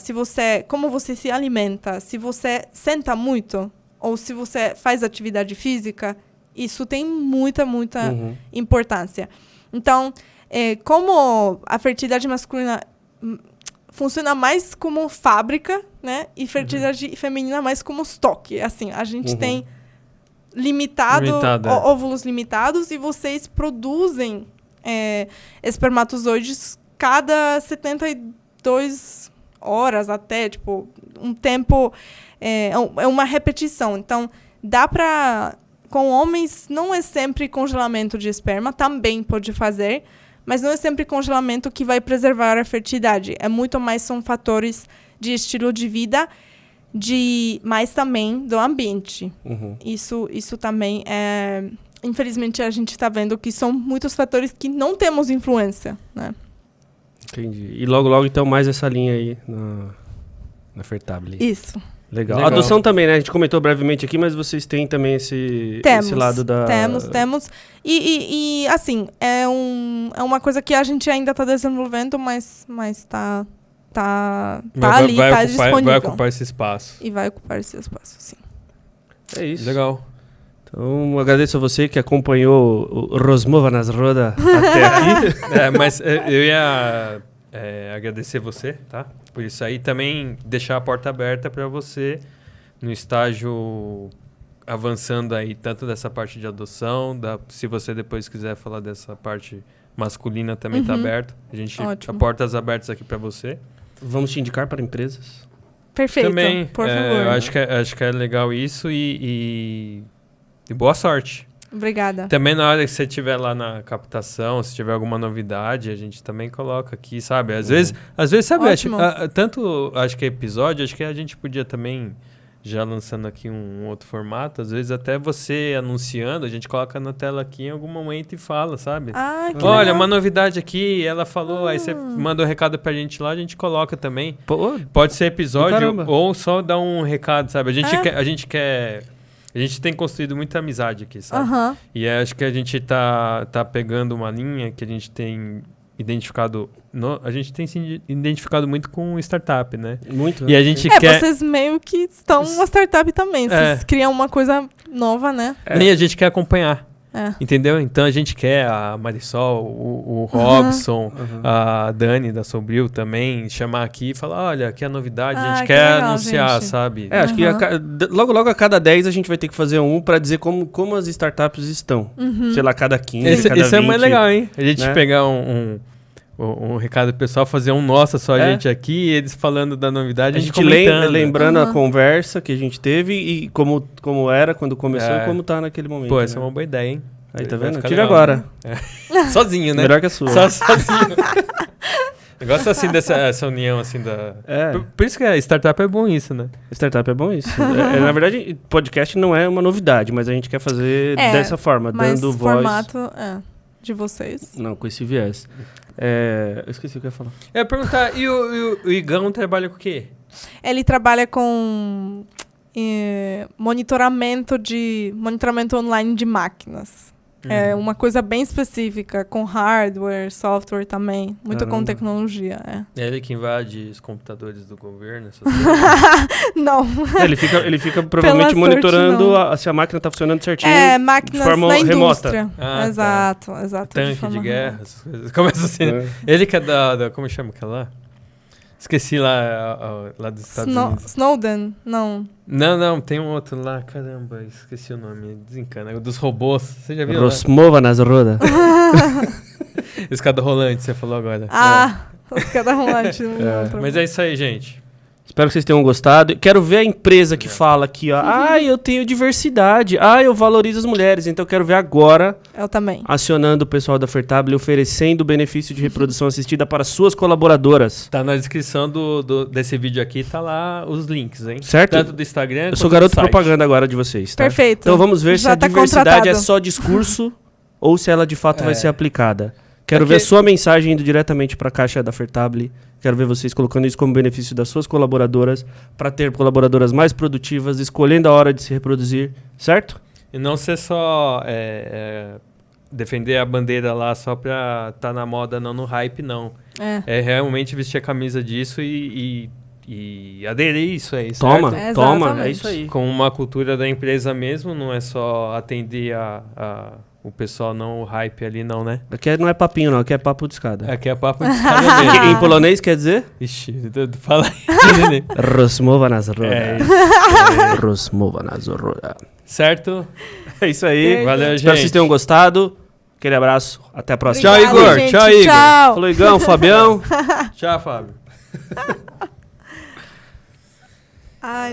como você se alimenta, se você senta muito, ou se você faz atividade física, isso tem muita, muita importância. Então, como a fertilidade masculina funciona mais como fábrica, né? E fertilidade feminina mais como estoque. Assim, a gente tem óvulos limitados e vocês produzem espermatozoides cada 72 horas até, tipo, um tempo... É uma repetição. Então, dá para... Com homens, não é sempre congelamento de esperma, também pode fazer, mas não é sempre congelamento que vai preservar a fertilidade. É muito mais, são fatores de estilo de vida, mas também do ambiente. Isso também é... Infelizmente, a gente está vendo que são muitos fatores que não temos influência, né?
Entendi. E logo, então, mais essa linha aí na Fertable.
Isso.
Legal. A adoção também, né? A gente comentou brevemente aqui, mas vocês têm também esse lado da...
Temos. E assim, é uma coisa que a gente ainda está desenvolvendo, mas tá ali, está disponível.
Vai ocupar esse espaço.
E vai ocupar esse espaço, sim.
É isso.
Legal.
Então, agradeço a você que acompanhou o Rosmova nas rodas até aqui.
Mas eu ia agradecer você, tá? Por isso aí também deixar a porta aberta para você no estágio avançando aí, tanto dessa parte de adoção, se você depois quiser falar dessa parte masculina também tá aberto. A gente a portas abertas aqui para você.
Vamos te indicar para empresas?
Perfeito,
também,
por favor.
Eu acho que é legal isso e boa sorte.
Obrigada.
Também na hora que você estiver lá na captação, se tiver alguma novidade, a gente também coloca aqui, sabe? Às vezes sabe, tanto acho que é episódio, acho que a gente podia também, já lançando aqui um outro formato, às vezes até você anunciando, a gente coloca na tela aqui em algum momento e fala, sabe? Olha, legal. Uma novidade aqui, ela falou, aí você manda um recado pra gente lá, a gente coloca também. Pode ser episódio ou só dar um recado, sabe? A gente tem construído muita amizade aqui, sabe? E acho que a gente tá pegando uma linha que a gente tem identificado... a gente tem se identificado muito com startup, né?
Muito.
E a gente quer...
Vocês meio que estão uma startup também. Vocês criam uma coisa nova, né?
E a gente quer acompanhar. Entendeu? Então a gente quer a Marisol, o Robson, a Dani da Sobril também, chamar aqui e falar, olha, aqui é a novidade, a gente quer legal, anunciar, gente. Sabe?
Acho que logo a cada 10 a gente vai ter que fazer um para dizer como as startups estão. Sei lá, cada 15, cada 20.
Isso é mais legal, hein? A gente pegar um recado pessoal, fazer um nossa só a gente aqui, eles falando da novidade, a gente
lembrando a conversa que a gente teve e como era quando começou e como tá naquele momento.
Pô, essa é uma boa ideia, hein?
Aí, tá vendo? Tive agora.
Sozinho, né?
Melhor que a sua.
Sozinho. Eu gosto assim dessa união, assim, da... Por isso que a startup é bom isso, né?
Startup é bom isso. Na verdade, podcast não é uma novidade, mas a gente quer fazer dessa forma, dando voz...
formato de vocês.
Não, com esse viés. Eu esqueci o que eu ia falar.
Eu ia perguntar, e o Igão trabalha com o quê?
Ele trabalha com monitoramento online de máquinas. É uma coisa bem específica, com hardware, software também, muito com tecnologia.
É ele que invade os computadores do governo?
Não.
Ele fica provavelmente monitorando se a máquina está funcionando certinho
máquinas
de forma
na
remota.
Indústria. Exato.
Tanque de guerra, essas coisas. Começa assim. Ele que é da como chama aquela lá? Esqueci lá dos Estados Unidos.
Snowden, não.
Não, tem um outro lá, caramba, esqueci o nome, desencana. O dos robôs, você já viu?
Rosmova nas rodas.
Escada rolante, você falou agora.
Escada rolante.
Mas é isso aí, gente.
Espero que vocês tenham gostado. Quero ver a empresa que fala aqui, ó. Eu tenho diversidade. Eu valorizo as mulheres. Então eu quero ver agora.
Eu também.
Acionando o pessoal da Fertable, oferecendo o benefício de reprodução assistida para suas colaboradoras.
Tá na descrição desse vídeo aqui, tá lá os links, hein?
Certo?
Tanto do Instagram.
Eu sou garoto propaganda agora de vocês, tá?
Perfeito.
Então vamos ver se a diversidade é só discurso ou se ela de fato vai ser aplicada. Quero ver a sua mensagem indo diretamente para a caixa da Fertable. Quero ver vocês colocando isso como benefício das suas colaboradoras, para ter colaboradoras mais produtivas, escolhendo a hora de se reproduzir, certo?
E não ser só defender a bandeira lá só para estar na moda, não no hype, não. É realmente vestir a camisa disso e aderir isso aí,
certo? Toma,
é
isso aí.
Com uma cultura da empresa mesmo, não é só atender o pessoal, não o hype ali, não, né?
Aqui não é papinho, não. Aqui é papo de escada.
Aqui é papo de escada mesmo.
Em polonês quer dizer?
Ixi, fala aí.
Rozmowa nas roda. Rozmowa nas roda.
Certo?
É isso aí.
Valeu, gente.
Espero que vocês tenham gostado. Aquele abraço. Até a próxima.
Obrigada,
tchau, Igor.
Gente.
Tchau, Igor.
Tchau.
Falou, Igão, Fabião.
Tchau, Fábio.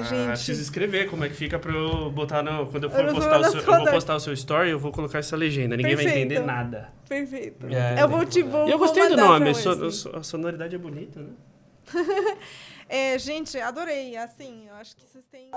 Gente.
Preciso escrever como é que fica pra eu botar quando eu for postar eu vou postar o seu story, eu vou colocar essa legenda. Ninguém vai entender nada.
Perfeito. Eu vou
eu gostei do nome, a sonoridade é bonita, né?
Gente, adorei. Assim, eu acho que vocês têm...